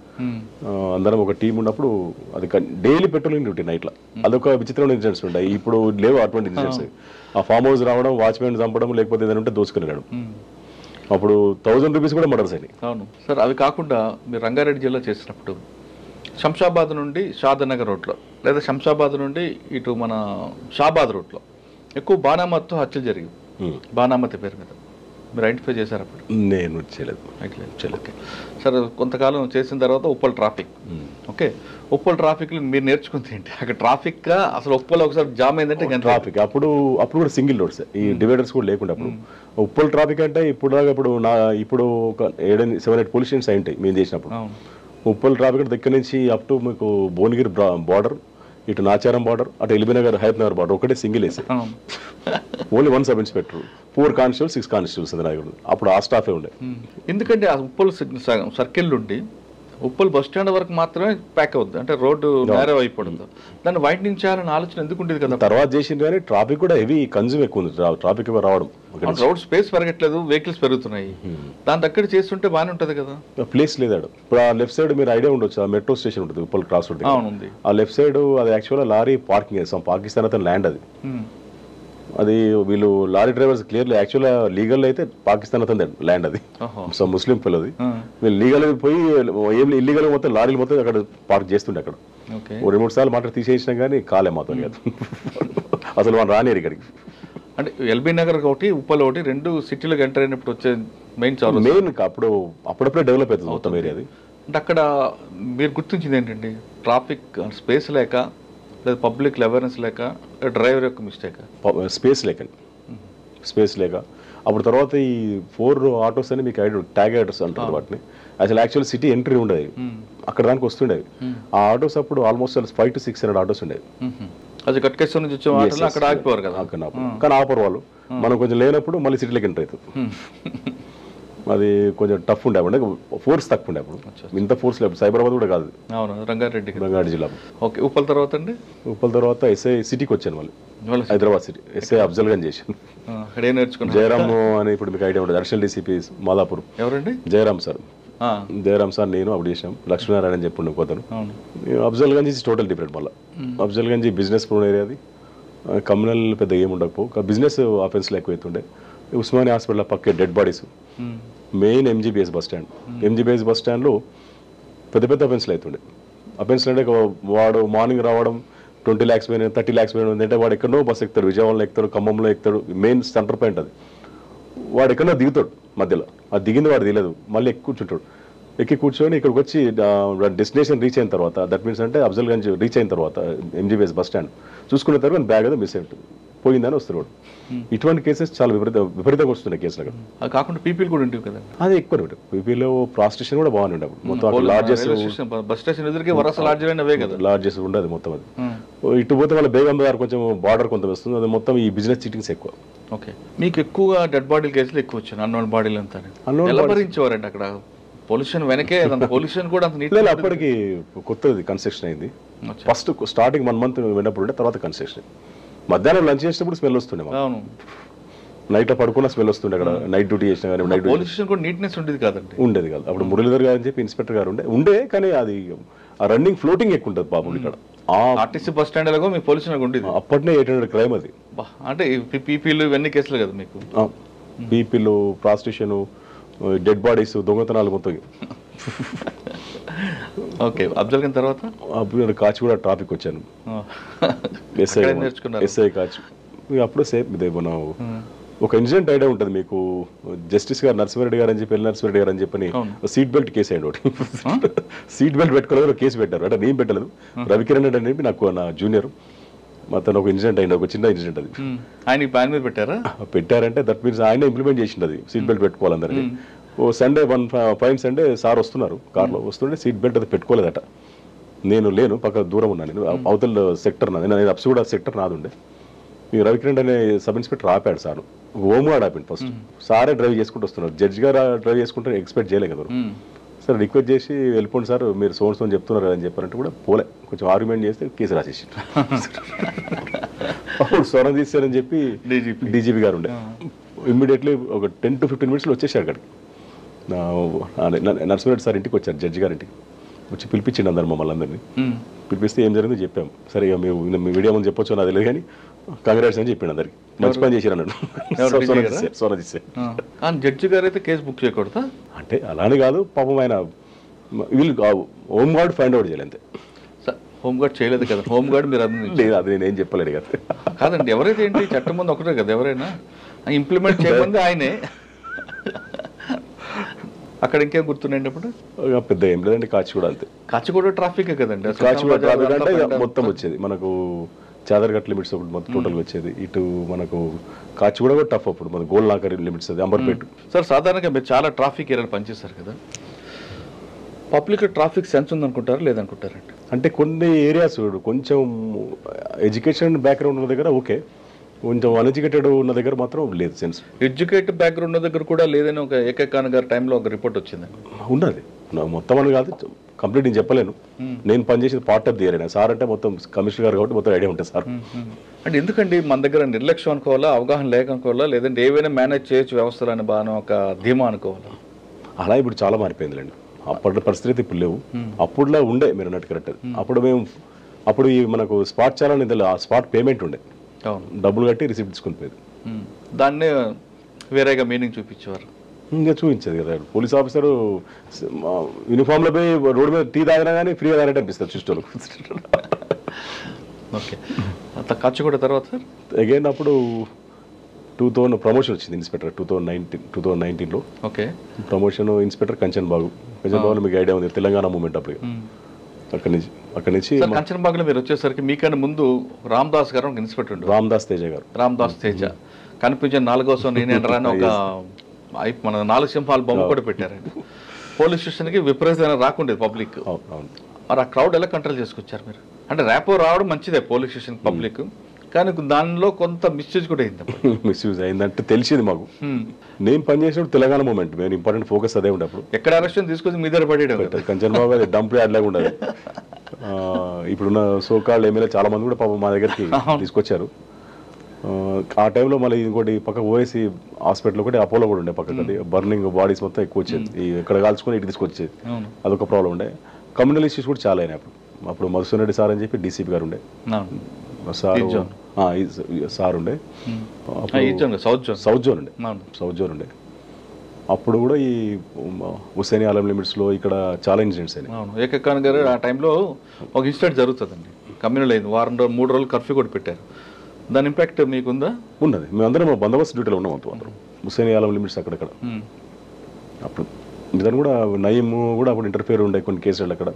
అందరం ఒక టీం ఉన్నప్పుడు అది డైలీ పెట్రోలింగ్ డ్యూటీ నైట్లో. అదొక విచిత్రమైన ఇన్సిడెంట్స్ ఉంటాయి. ఇప్పుడు లేవు అటువంటి ఇన్సిడెంట్స్. ఆ ఫామ్ హౌస్ రావడం, వాచ్మెన్ చంపడం, లేకపోతే ఏదైనా ఉంటే దోసుకెళ్ళడం. అప్పుడు 1000 rupees కూడా మర్డర్స్ అయినాయి. అవును సార్. అవి కాకుండా మీరు రంగారెడ్డి జిల్లా చేసినప్పుడు శంషాబాద్ నుండి షాదనగర్ రోడ్లో, లేదా శంషాబాద్ నుండి ఇటు మన షాబాద్ రోడ్లో ఎక్కువ బాణామతితో హత్యలు జరిగింది. బాణామతి పేరు మీద మీరు ఐడెంటిఫై చేశారు అప్పుడు? నేను చేయలేదు. Okay sir. కొంతకాలం చేసిన తర్వాత ఉప్పల్ ట్రాఫిక్. ఓకే, ఉప్పల్ ట్రాఫిక్లో మీరు నేర్చుకుంది ఏంటి? అక్కడ ట్రాఫిక్ అసలు ఉప్పల్ ఒకసారి జామ్ అయిందంటే ట్రాఫిక్ అప్పుడు కూడా సింగిల్ రోడ్స్, ఈ డివైడర్స్ కూడా లేకుండా. అప్పుడు ఉప్పల్ ట్రాఫిక్ అంటే ఇప్పుడు ఒక 7-8 పోలీస్ స్టేషన్స్ అయింటాయి మేము చేసినప్పుడు. ఉప్పల్ ట్రాఫిక్ దగ్గర నుంచి అప్ టు మీకు భువనగిరి బార్డర్, ఇటు నాచారం బార్డర్, అటు ఎల్బీనగర్ హయత్ నగర్ బార్డర్ ఒకటే సింగిల్ వేసి only 1 sub inspector, 4 constable 6 constables అది నాయకుడు. అప్పుడు ఆ స్టాఫే ఉండే. ఎందుకంటే ఆ ఉప్పల్ సర్కిల్ నుండి ఉప్పల్ బస్ స్టాండ్ వరకు మాత్రమే ప్యాక్ అవుద్ది, అంటే రోడ్డు నేరో అయిపోతుంది. దాన్ని వైండింగ్ చేయాలని ఆలోచన ఎందుకు ఉండేది కదా? తర్వాత చేసింది కానీ ట్రాఫిక్ కూడా హెవీ కన్జ్యూమ్ ఎక్కువ ఉంది, ట్రాఫిక్ రావడం, రోడ్ స్పేస్ పెరగట్లేదు, వెహికల్స్ పెరుగుతున్నాయి. దాని దగ్గర చేస్తుంటే బాగానే ఉంటది కదా. ప్లేస్ లేదాడు. ఇప్పుడు ఆ లెఫ్ట్ సైడ్ మీరు ఐడియా ఉండొచ్చు, ఆ మెట్రో స్టేషన్ ఉంటుంది ఉప్పల్ క్రాస్ రోడ్. ఆ లెఫ్ట్ సైడ్ అది యాక్చువల్గా లారీ పార్కింగ్ చేస్తాం, పాకిస్తాన్ అతను ల్యాండ్ అది. అది వీళ్ళు లారీ డ్రైవర్స్ క్లియర్లీ యాక్చువల్గా లీగల్ అయితే పాకిస్తాన్ అతను ల్యాండ్ అది, సో ముస్లిం పిల్లది. వీళ్ళు లీగల్ పోయి ఏం ఇల్లీగల్ మొత్తం లారీలు మొత్తం అక్కడ పార్క్ చేస్తుండే. అక్కడ 2-3 సార్లు మాట తీసేసినా కానీ కాలే మాతో అసలు మనం రానియరు ఇక్కడికి. అంటే ఎల్బీ నగర్ ఒకటి ఉప్పల్ ఒకటి 2 సిటీలకు ఎంటర్ అయినప్పుడు వచ్చే మెయిన్ అప్పుడప్పుడే డెవలప్ అవుతుంది మొత్తం ఏరియాది. అంటే అక్కడ మీరు గుర్తించింది ఏంటండి? ట్రాఫిక్ స్పేస్ లేక, లేదా పబ్లిక్ అవేర్నెస్ లేక, డ్రైవర్ యొక్క మిస్టేక్? స్పేస్ లేక. అప్పుడు తర్వాత ఈ 4 ఆటోస్ అని మీకు ఐడియా, ట్యాగ్ ఆటోస్ అంటారు వాటిని. అసలు యాక్చువల్ సిటీ ఎంట్రీ ఉండేది, అక్కడ దానికి వస్తుండేవి ఆ ఆటోస్. అప్పుడు ఆల్మోస్ట్ 500 to 600 ఆటోస్ ఉండేవి. అది కట్కేశ్వరం నుంచి వచ్చే అక్కడ ఆగిపోరు కదా. కానీ ఆపరు వాళ్ళు. మనం కొంచెం లేనప్పుడు మళ్ళీ సిటీలోకి ఎంటర్ అవుతుంది. అది కొంచెం టఫ్ ఉండే, ఫోర్స్ తక్కువ ఉండే అప్పుడు. ఇంత ఫోర్స్ లేదు, సైబరాబాద్ కూడా కాదు. రంగారెడ్డి జిల్లా. ఓకే. ఉప్పల్ తర్వాత అండి? ఉప్పల్ తర్వాత ఎస్ఐ సిటీకి వచ్చాను మళ్ళీ, హైదరాబాద్ సిటీ. ఎస్ఐ అఫ్జల్ గంజ్ చేశాను. జయరామ్ అని ఇప్పుడు మీకు ఐడియా ఉంటుంది, అడిషనల్ డీసీపీ మాదాపూర్. ఎవరండి? జయరామ్ సార్. నేను అప్పుడు చేసాం. లక్ష్మీనారాయణ అని చెప్పి పోతాను. Afzal Gunj is total different. మళ్ళీ Afzal Gunj business prone area అది. కమ్యూనల్ పెద్ద ఏమి ఉండకపో, బిజినెస్ ఆఫెన్స్లో ఎక్కువ అవుతుండే. ఉస్మానియా హాస్పిటల్ పక్కే dead bodies. Main MGBS bus stand. MGBS bus స్టాండ్లో పెద్ద అఫెన్స్లు అవుతుండే. అఫెన్స్లు అంటే వాడు మార్నింగ్ రావడం 20 lakhs పోయిన, 30 lakhs పోయిన అంటే వాడు ఎక్కడో బస్ ఎక్కుతాడు, విజయవాడలో ఎక్కుతాడు, ఖమ్మంలో ఎక్కుతాడు. మెయిన్ సెంటర్ పాయింట్ అది. వాడు ఎక్కడో దిగుతాడు మధ్యలో, అది దిగింది వాడు దిగలేదు, మళ్ళీ ఎక్కి కూర్చుంటాడు. ఎక్కి కూర్చొని ఇక్కడికి వచ్చి డెస్టినేషన్ రీచ్ అయిన తర్వాత, దట్ మీన్స్ అంటే అఫ్జల్ గంజ్ రీచ్ అయిన తర్వాత ఎంజీబీఎస్ బస్ స్టాండ్ చూసుకున్న తర్వాత బ్యాగ్ ఏదో మిస్ అయి ఉంటుంది, పోయిందని వస్తున్నాడు. ఇటువంటి కేసెస్ చాలా విపరీతంగా వస్తున్నాయి కేసులు. అక్కడ కాకుండా పీపీలు కూడా ఉండేవి కదా. అది ఎక్కువ ఉంటుంది. పీపీలో ప్రాస్టిట్యూషన్ కూడా బాగానే ఉండేది. మొత్తం లార్జెస్ ఉండదు మొత్తం. అది ఇటు పోతే వాళ్ళ బేగం బజార్ కొంచెం బార్డర్ కొంత వస్తుంది. అది మొత్తం ఈ బిజినెస్ చీటింగ్స్ ఎక్కువ. ఓకే. మీకు ఎక్కువగా డెడ్ బాడీల కేసులు ఎక్కువ వచ్చాయి, అన్నోన్ బాడీలు అంతా. ఎలా భరించేవారండి అక్కడ? పొల్యూషన్ వెనకే, పొల్యూషన్ కూడా అంత నీట్. అప్పటికి కొత్తది కన్స్ట్రక్షన్ అయింది. ఫస్ట్ స్టార్టింగ్ 1 month విన్నప్పుడు ఉండే, తర్వాత కన్స్ట్రక్షన్. మధ్యాహ్నం లంచ్ చేసినప్పుడు స్మెల్ వస్తుండే, నైట్ పడుకున్న స్మెల్ వస్తుండే. అక్కడ నైట్ డ్యూటీ చేసిన కానీ నైట్ పొల్యూషన్ కూడా నీట్నెస్ ఉండేది కాదండి. ఉండేది కాదు. అప్పుడు మురళీధర్ గారు అని చెప్పి ఇన్స్పెక్టర్ గారు ఉండే కానీ అది ఆ రన్నింగ్ ఫ్లోటింగ్ ఎక్కువ ఉంటుంది పాపం. ఇక్కడ ఆర్టీసీ బస్ స్టాండ్ లో మీ పొల్యూషన్ ఉండేది. అప్పటినే 800 క్రైమ్ అది. అంటే పీపీలు ఇవన్నీ కేసులు కదా మీకు? పీపీలు, ప్రాస్టిట్యూషన్, డెడ్ బాడీస్, దొంగతనాలు మొత్తం. ఓకే. అఫ్జల్ గంజ్ తర్వాత కాచిగూడ ట్రాఫిక్ వచ్చాను, ఎస్ఐ కాచి. అప్పుడు సేమ్ ఇదే మనం ఒక ఇన్సిడెంట్ ఐడియా ఉంటుంది మీకు. జస్టిస్ గారు నరసింహారెడ్డి గారు అని చెప్పి, నరసింహారెడ్డి గారు అని చెప్పని సీట్ బెల్ట్ కేసు అయ్యండి ఒకటి. సీట్ బెల్ట్ పెట్టుకోలేదు, కేసు పెట్టారు. అంటే నేను పెట్టలేదు, రవికిరణ్ రెడ్డి అని చెప్పి నాకు నా జూనియర్, మొత్తం ఒక ఇన్సిడెంట్ అయింది, ఒక చిన్న ఇన్సిడెంట్. అది ఆయన ప్యాన్ మీద పెట్టారంటే దట్ మీన్స్ ఆయన ఇంప్లిమెంట్ చేసింది అది, సీట్ బెల్ట్ పెట్టుకోవాలందరినీ. ఓ సండే ఫైన్ సండే సార్ వస్తున్నారు కార్లో, వస్తుంటే సీట్ బెల్ట్ అది పెట్టుకోలేదట. నేను లేను, పక్క దూరం ఉన్నాను, నేను అవతల సెక్టర్ నాది, నేను అప్సిగూడ సెక్టర్ నాది ఉండే. ఈ రవికిరణ్ అనే సబ్ ఇన్స్పెక్టర్ ఆపాడు సార్, హోంగార్డ్ ఆపిండు ఫస్ట్. సారే డ్రైవ్ చేసుకుంటూ వస్తున్నారు, జడ్జి గారు డ్రైవ్ చేసుకుంటే ఎక్స్పెక్ట్ చేయలేదు కదా. సార్ రిక్వెస్ట్ చేసి వెళ్ళిపోండి సార్, మీరు సోన్స్ అని చెప్తున్నారు అని చెప్పారంటే కూడా పోలే, కొంచెం ఆర్గ్యుమెంట్ చేస్తే కేసు రాసేసి అప్పుడు స్వరం తీశారని చెప్పి డీజీపీ గారు ఉండే. ఇమ్మీడియట్లీ ఒక 10 to 15 minutes వచ్చేసారు అక్కడికి. నరసింహారెడ్డి సార్ ఇంటికి వచ్చారు, జడ్జి గారింటికి వచ్చి పిలిపించిండి అందరు మమ్మల్ని అందరినీ. పిలిపిస్తే ఏం జరిగిందో చెప్పాము. సరే ఇక మీ వీడియో ముందు చెప్పొచ్చు నాకు తెలియదు కానీ కంగ్రాట్స్ అని చెప్పిండు అందరికి, మంచి పని చేశారు అన్నాడు. జడ్జి గారు అయితే కేసు బుక్ చేయకూడదా అంటే అలానే కాదు, పాపం ఆయన వీళ్ళు హోమ్ గార్డ్ ఫైండ్ అవుట్ చేయాలి అంతే. హోమ్ గార్డ్ చేయలేదు కదా, హోమ్ గార్డ్ మీరు లేదు, అది నేనేం చెప్పలేదు కదా. కాదండి, ఎవరైతే ఏంటి చట్టం ముందు ఒకటే కదా, ఎవరైనా ఇంప్లిమెంట్ చేయమంది ఆయనే. అక్కడ ఇంకేం గుర్తున్నాయండి అప్పుడు? పెద్ద ఏం లేదండి, కాచిగూడ అంతే. కాచిగూడ ట్రాఫిక్ కదండి, కాచిగూడ ట్రాఫిక్ అంటే మొత్తం వచ్చేది మనకు చాదర్ఘట్ లిమిట్స్ ఒకటి మొత్తం టోటల్గా వచ్చేది. ఇటు మనకు కాచిగూడ కూడా టఫ్, అప్పుడు మన గోల్ నాకర్ లిమిట్స్ అది, అంబర్పేట. సార్ సాధారణంగా మీరు చాలా ట్రాఫిక్ ఏరియాలో పనిచేస్తారు కదా, పబ్లిక్ ట్రాఫిక్ సెన్స్ ఉందనుకుంటారా లేదనుకుంటారండి? అంటే కొన్ని ఏరియాస్ కొంచెం ఎడ్యుకేషన్ బ్యాక్గ్రౌండ్ ఉన్న దగ్గర ఓకే, కొంచెం అన్ఎడ్యుకేటెడ్ ఉన్న దగ్గర మాత్రం లేదు సెన్స్. ఎడ్యుకేటెడ్ బ్యాక్గ్రౌండ్ ఉన్న దగ్గర కూడా లేదని ఒక ఏకకాన్ గారి టైంలో ఒక రిపోర్ట్ వచ్చిందండి. ఉన్నది మొత్తం అని కాదు, కంప్లీట్ నేను చెప్పలేను. నేను పనిచేసేది part of the area. Sir అంటే మొత్తం కమిషనర్ గారు కాబట్టి మొత్తం ఐడియా ఉంటుంది సార్. అంటే ఎందుకండి మన దగ్గర నిర్లక్ష్యం అనుకోవాలా, అవగాహన లేక అనుకోవాలా, లేదంటే ఏవైనా మేనేజ్ చేయొచ్చు వ్యవస్థలు అని బాగా ఒక ధీమా అనుకోవాలా? అలా ఇప్పుడు చాలా మారిపోయిందిలేండి. అప్పటి పరిస్థితి ఇప్పుడు లేవు. అప్పుడులా ఉండే మీరు అన్నట్టు కరెక్ట్. అప్పుడు ఈ మనకు స్పాట్ చాలని స్పాట్ పేమెంట్ ఉండే, డబ్బులు కట్టి రిసిప్ట్ తీసుకుని పోయేది. దాన్నే వేరేగా మీనింగ్ చూపించేవారు. ఇంకా చూపించేది కదా, పోలీస్ ఆఫీసర్ యూనిఫామ్లో పోయి రోడ్డు మీద టీ తాగినా కానీ ఫ్రీగా తాగినట్టు అనిపిస్తారు చూసేవాళ్ళు. ఓకే, అంత ఖర్చు కూడా తర్వాత అగైన్ అప్పుడు 2000 ప్రమోషన్ వచ్చింది ఇన్స్పెక్టర్ 2019లో. Okay, promotion inspector Kanchanbagh. మీకు ఐడియా ఉంది, తెలంగాణ మూమెంట్ అప్పుడు. అక్కడి నుంచి కంచన్ బాగులో మీరు వచ్చేసరికి మీకన్నా ముందు రామదాస్ గారు ఇన్స్పెక్టర్ ఉండే, రామదాస్ తేజ గారు. రామదాస్ తేజ కనిపించిన 4వ నేనేంటరా అని ఒక మన 4 సింహాలు బొమ్మ కూడా పెట్టారండి. పోలీస్ స్టేషన్కి విపరీతమైన రాకుండేది పబ్లిక్. మరి ఆ క్రౌడ్ ఎలా కంట్రోల్ చేసుకొచ్చారు మీరు? అంటే ర్యాపో రావడం మంచిదే పోలీస్ స్టేషన్ పబ్లిక్, కానీ దానిలో కొంత మిస్యూజ్ కూడా అయింది. మిస్యూజ్ అయిందంటే తెలిసింది మాకు. నేను పనిచేసినప్పుడు Telangana movement main important focus అదే ఉండే. అప్పుడు ఎక్కడ అరెస్ట్ తీసుకొచ్చి మీ దగ్గర పడేయడం, కంచన్ బాబు డంప్ యార్డ్ లాగా ఉండదు. ఇప్పుడున్న సోకాళ్ళు ఎమ్మెల్యే చాలా మంది కూడా పాపం మా దగ్గరికి తీసుకొచ్చారు. ఆ టైంలో మళ్ళీ ఇంకోటి పక్క ఓఎస్సీ హాస్పిటల్ ఒకటి, అపోలో కూడా ఉండే పక్కకి. బర్నింగ్ బాడీస్ మొత్తం ఎక్కువ వచ్చేది, ఇక్కడ కాల్చుకొని ఇటు తీసుకొచ్చేది. అదొక ప్రాబ్లం ఉండే. కమ్యూనల్ ఇష్యూస్ కూడా చాలా అయినాయి అప్పుడు. మధుసూదన్ రెడ్డి సార్ అని చెప్పి డీసీపీ గారు ఉండే, సార్ ఉండే. సౌత్ జోన్ ఉండే. అప్పుడు కూడా ఈ హుస్సేన్ ఆలం లిమిట్స్లో ఇక్కడ చాలా ఇన్సిడెంట్స్ అయినాయి. ఏకకాన్ గారు ఆ టైంలో ఒక ఇన్సిడెంట్ జరుగుతుందండి, కమ్యూనల్ అయింది. 3 రోజులు కర్ఫ్యూ కూడా పెట్టారు. దాని ఇంపాక్ట్ మీకుందా? ఉన్నది. మేమందరం బందోబస్తు డ్యూటీలో ఉన్నాం అందరం, హుస్సేన్ ఆలం లిమిట్స్ అక్కడక్కడ. అప్పుడు దాన్ని కూడా నయీం కూడా అప్పుడు ఇంటర్ఫియర్ ఉండే కొన్ని కేసులు అక్కడ.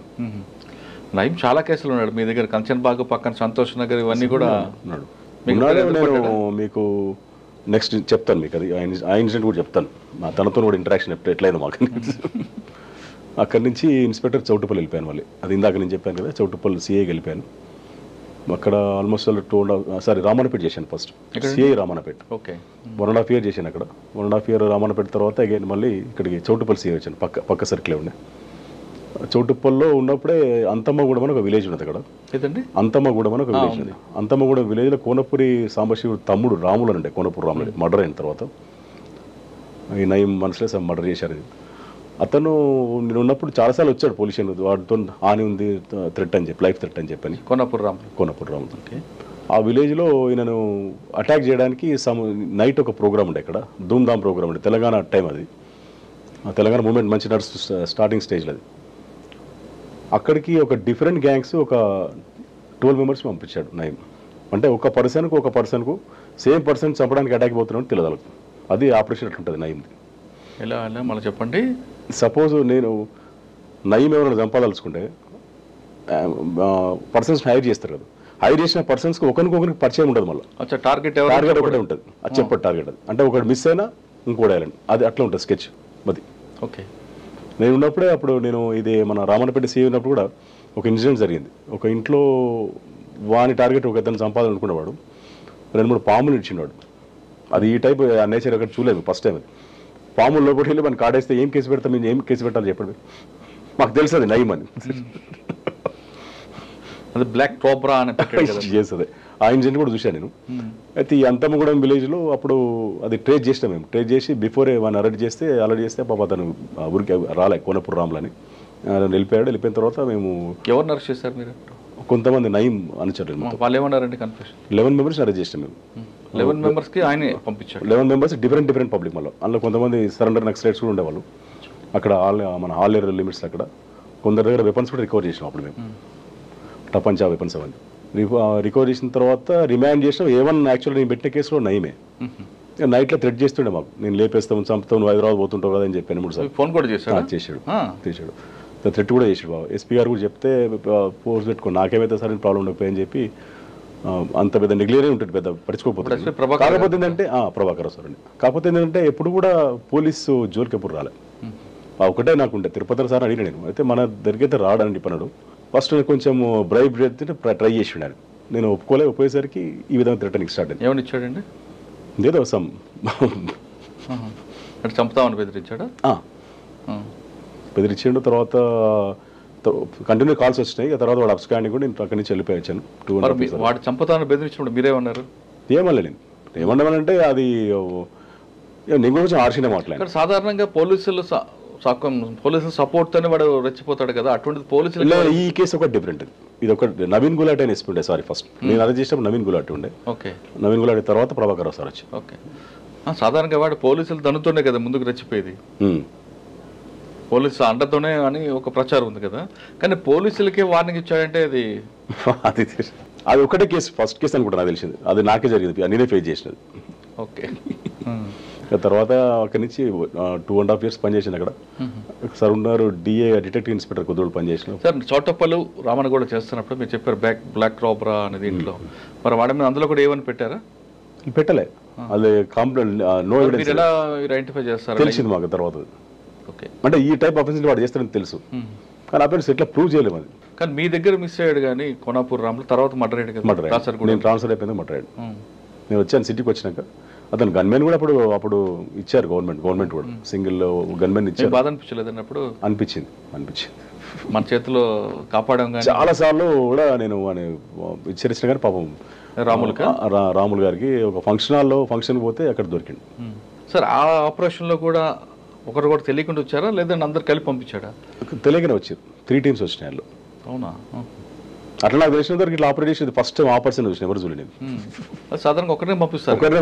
నయీం చాలా కేసులు ఉన్నాడు మీ దగ్గర, కంచన్ బాగ్ పక్కన సంతోష్ నగర్ ఇవన్నీ కూడా ఉన్నాడు. నేను మీకు నెక్స్ట్ చెప్తాను, మీకు అది ఆ ఇన్సిడెంట్ కూడా చెప్తాను. తనతో కూడా ఇంటరాక్షన్ ఎట్లయిందో మాకు. అక్కడి నుంచి ఇన్స్పెక్టర్ చౌటుపల్లి వెళ్ళిపోయాను మళ్ళీ. అది ఇందాక నేను చెప్పాను కదా, చౌటుపల్లి సిఐకి వెళ్ళిపోయాను. అక్కడ ఆల్మోస్ట్ రామన్నపేట చేశాను first, CI Ramannapeta. Okay, 1.5 year చేశాను అక్కడ. 1.5 year రామన్నపేట తర్వాత అగైన్ మళ్ళీ ఇక్కడికి చౌటుపల్లి సిఐ వచ్చాను. పక్క సర్కిలే ఉండే. చౌటుప్పల్లో ఉన్నప్పుడే అంతమ్మగూడెం అని ఒక విలేజ్ ఉన్నది అక్కడ. అంతమ్మగూడెం అని ఒక విలేజ్ ఉంది. అంతమ్మగూడెం విలేజ్లో కోనపురి సాంబశివుడు తమ్ముడు రాములు అని ఉండే, కోనపూరి రాములు మర్డర్ అయిన తర్వాత ఈ నయీం మనసులో మర్డర్ చేశారు. అతను నేను ఉన్నప్పుడు చాలాసార్లు వచ్చాడు పోలీస్ స్టేషన్, వాడితో హాని ఉంది, థ్రెట్ అని చెప్పి, లైఫ్ థ్రెట్ అని చెప్పని. కోనపూరి రాములు. ఓకే, ఆ విలేజ్లో ఈయనను అటాక్ చేయడానికి నైట్ ఒక ప్రోగ్రామ్ ఉండే అక్కడ, ధూమ్ధామ్ ప్రోగ్రామ్ ఉండే. తెలంగాణ టైం అది, తెలంగాణ మూమెంట్ మంచి స్టార్టింగ్ స్టేజ్లో అది. అక్కడికి ఒక డిఫరెంట్ గ్యాంగ్స్ ఒక 12 members పంపించాడు నయీం. అంటే ఒక పర్సన్కు సేమ్ పర్సన్ చంపడానికి అటాక్ పోతున్నాడు తెలియదు. అది ఆపరేషన్ అట్లుంటుంది నయీంది. ఎలా మళ్ళీ చెప్పండి. సపోజ్ నేను నయీం ఎవరైనా చంపాదలుచుకుంటే పర్సన్స్ హైర్ చేస్తారు కదా, హైర్ చేసిన పర్సన్స్కి ఒకరికి పరిచయం ఉండదు. మళ్ళీ టార్గెట్ ఒకటే ఉంటుంది, అది చెప్పడు టార్గెట్ అది. అంటే ఒకటి మిస్ అయినా ఇంకోటి వేయాలండి, అది అట్లా ఉంటుంది స్కెచ్ అది. ఓకే, నేను ఉన్నప్పుడే అప్పుడు నేను ఇది మన రామన్నపేట సీఏ ఉన్నప్పుడు కూడా ఒక ఇన్సిడెంట్ జరిగింది. ఒక ఇంట్లో వాని టార్గెట్ ఒక ఇద్దరిని చంపాలనుకునేవాడు, 2-3 పాములు ఇచ్చిండాడు. అది ఈ టైప్ నేచర్ అక్కడ చూడలేదు ఫస్ట్ టైం. అది పాములు లోపలికి వెళ్ళి మన కాడేస్తే ఏం కేసు పెడతాం, మేము ఏం కేసు పెట్టాలి చెప్పండి. మాకు తెలుసు అది నయీం అని. అది బ్లాక్ కోబ్రా అని చేస్తుంది. ఆ ఇన్సిడెంట్ కూడా చూశాను నేను. అయితే ఈ అంతమ్మగూడెం విలేజ్లో అప్పుడు అది ట్రేస్ చేసినాం మేము. ట్రేస్ చేసి బిఫోరే వాడిని అరెస్ట్ చేస్తే పాప అతను ఊరికి రాలే, కోనపూరి రాములని వెళ్ళిపోయాడు. వెళ్ళిపోయిన తర్వాత మేము ఎవరిని అరెస్ట్ చేశారు మీరు? కొంతమంది నయీం అనుచరులు. వాళ్ళు ఏమన్నారండి? కన్ఫ్యూషన్. 11 members అరెస్ట్ చేసినాం మేము. 11 members ఆయనే పంపించాడు. 11 members డిఫరెంట్ పబ్లిక్. మళ్ళీ అందులో కొంతమంది సరెండర్ నక్సలైట్స్ కూడా ఉండేవాళ్ళు అక్కడ. మన ఆల్ లిమిట్స్ అక్కడ కొందరి దగ్గర వెపన్స్ కూడా రికవర్ చేసినాం అప్పుడు మేము. టపంచా వెపన్స్ అవన్నీ రికవర్ చేసిన తర్వాత రిమాండ్ చేసినాం. యాక్చువల్గా నేను పెట్టిన కేసులో నయీమే. నైట్లో థ్రెట్ చేస్తుండే మాకు, నేను లేపేస్తాము, చంపుతావు, నువ్వు హైదరాబాద్ పోతుంటావు కదా అని చెప్పాను. 3 సార్లు ఫోన్ కూడా చేశాడు. థ్రెట్ కూడా చేసాడు బాబు. ఎస్పీ గారు కూడా చెప్తే ఫోర్స్ పెట్టుకో, నాకేమైతే సరైన ప్రాబ్లం ఉండకపోయని చెప్పి. అంత పెద్ద నెగ్లియరే ఉంటుంది, పెద్ద పట్టించుకోకపోతుంది. కాకపోతే ఏంటంటే ప్రభాకర్ సార్ అండి. కాకపోతే ఏంటంటే ఎప్పుడు కూడా పోలీసు జోలికి ఎప్పుడు రాలే. ఒకటే నాకు ఉండే తిరుపతి సార్ అడిగిన నేను అయితే మన దగ్గరైతే రాడని చెప్పన్నాడు. ఫస్ట్ కొంచెం బ్రైబ్ ట్రై చేసి ఉండాను. నేను ఒప్పుకోయేసరికి ఈ విధంగా థ్రెటనింగ్ స్టార్ట్ అయింది. ఏమని ఇచ్చాడండి? ఏదో సమ్ అంటే చంపుతామని బెదిరించాడా? బెదిరించాడు. తర్వాత కంటిన్యూ కాల్స్ వచ్చినాయి. తర్వాత వాడు అబ్స్కాండింగ్ కూడా నేను అక్కడి నుంచి వెళ్ళిపోయాను. వాడు చంపుతామని బెదిరించినప్పుడు మీరేమన్నారు? ఏమన్నా నేను ఏమన్నానంటే అది నేను కొంచెం ఆర్షినే మాట్లాడాను. సాధారణంగా పోలీసులు సపోర్ట్ తోనే వాడు రెచ్చిపోతాడు కదా, అటువంటి పోలీసులు. ఈ కేసు ఒక డిఫరెంట్. ఇది ఒక నవీన్ గులాటి అని ఎస్పీ ఉండే. సారీ ఫస్ట్ నేను అరెస్ట్ చేసినప్పుడు నవీన్ గులాటి ఉండే. ఓకే. నవీన్ గులాటి తర్వాత ప్రభాకర్ రావు సార్ వచ్చి. ఓకే. సాధారణంగా వాడు పోలీసులు దన్నుతోనే కదా ముందుకు రెచ్చిపోయేది. పోలీసు అండతోనే అని ఒక ప్రచారం ఉంది కదా, కానీ పోలీసులకే వార్నింగ్ ఇచ్చాడంటే అది అది ఒకటే కేసు, ఫస్ట్ కేసు అనుకుంటా నాకు తెలిసింది. అది నాకే జరిగింది, నేనే ఫేస్ చేసినది. ఓకే. తర్వాత అక్కడి నుంచి 2.5 years పనిచేసింది అక్కడ. సార్ ఉన్నారు డిఏ డిటెక్టివ్ ఇన్స్పెక్టర్ కొద్దిరోజు పనిచేసిన. సార్ చోటప్పలు రామన్ కూడా చేస్తున్నప్పుడు మీరు చెప్పారు బ్లాక్ రాబరా అనే దీంట్లో, మరి వాడి మీద అందులో కూడా ఏమని పెట్టారా? పెట్టలే. అది కంప్లైంట్ నో ఎవిడెన్స్. ఎలా ఐడెంటిఫై చేస్తారు? తెలిసింది మాకు తర్వాత. ఓకే. అంటే ఈ టైప్ ఆఫెన్స్ వాడు చేస్తారని తెలుసు, కానీ అఫెన్స్ ఎట్లా ప్రూవ్ చేయలేము. అది కానీ మీ దగ్గర మిస్ అయ్యాడు, కానీ కోనాపూర్ రాములు తర్వాత మర్డర్ అయ్యాడు కదా. నేను ట్రాన్స్ఫర్ అయిపోయింది మర్డర్ అయ్యాడు. నేను వచ్చాను సిటీకి వచ్చినాక. అతను గన్మెన్ కూడా అప్పుడు ఇచ్చారు గవర్నమెంట్ కూడా సింగిల్ గన్మెన్ ఇచ్చారు. బాధ అనిపించలేదు అన్నప్పుడు? అనిపించింది. మన చేతిలో కాపాడాం. చాలా సార్లు కూడా నేను హెచ్చరించిన కానీ పాపం రాములు గారికి ఒక ఫంక్షన్ పోతే అక్కడ దొరికింది. సార్ ఆ ఆపరేషన్లో కూడా ఒకరు కూడా తెలియకుండా వచ్చారా, లేదంటే అందరు కలిపి పంపించాడా? తెలియకనే వచ్చారు. 3 teams వచ్చినాయి వాళ్ళు. అవునా? అట్లా నాకు తెలిసిన వరకు ఇట్లా ఆపరేట్ చేసేది ఫస్ట్ ఆ పర్సన్ వచ్చిన ఎవరు చూడలేదు. సాధారణంగా ఒకరినే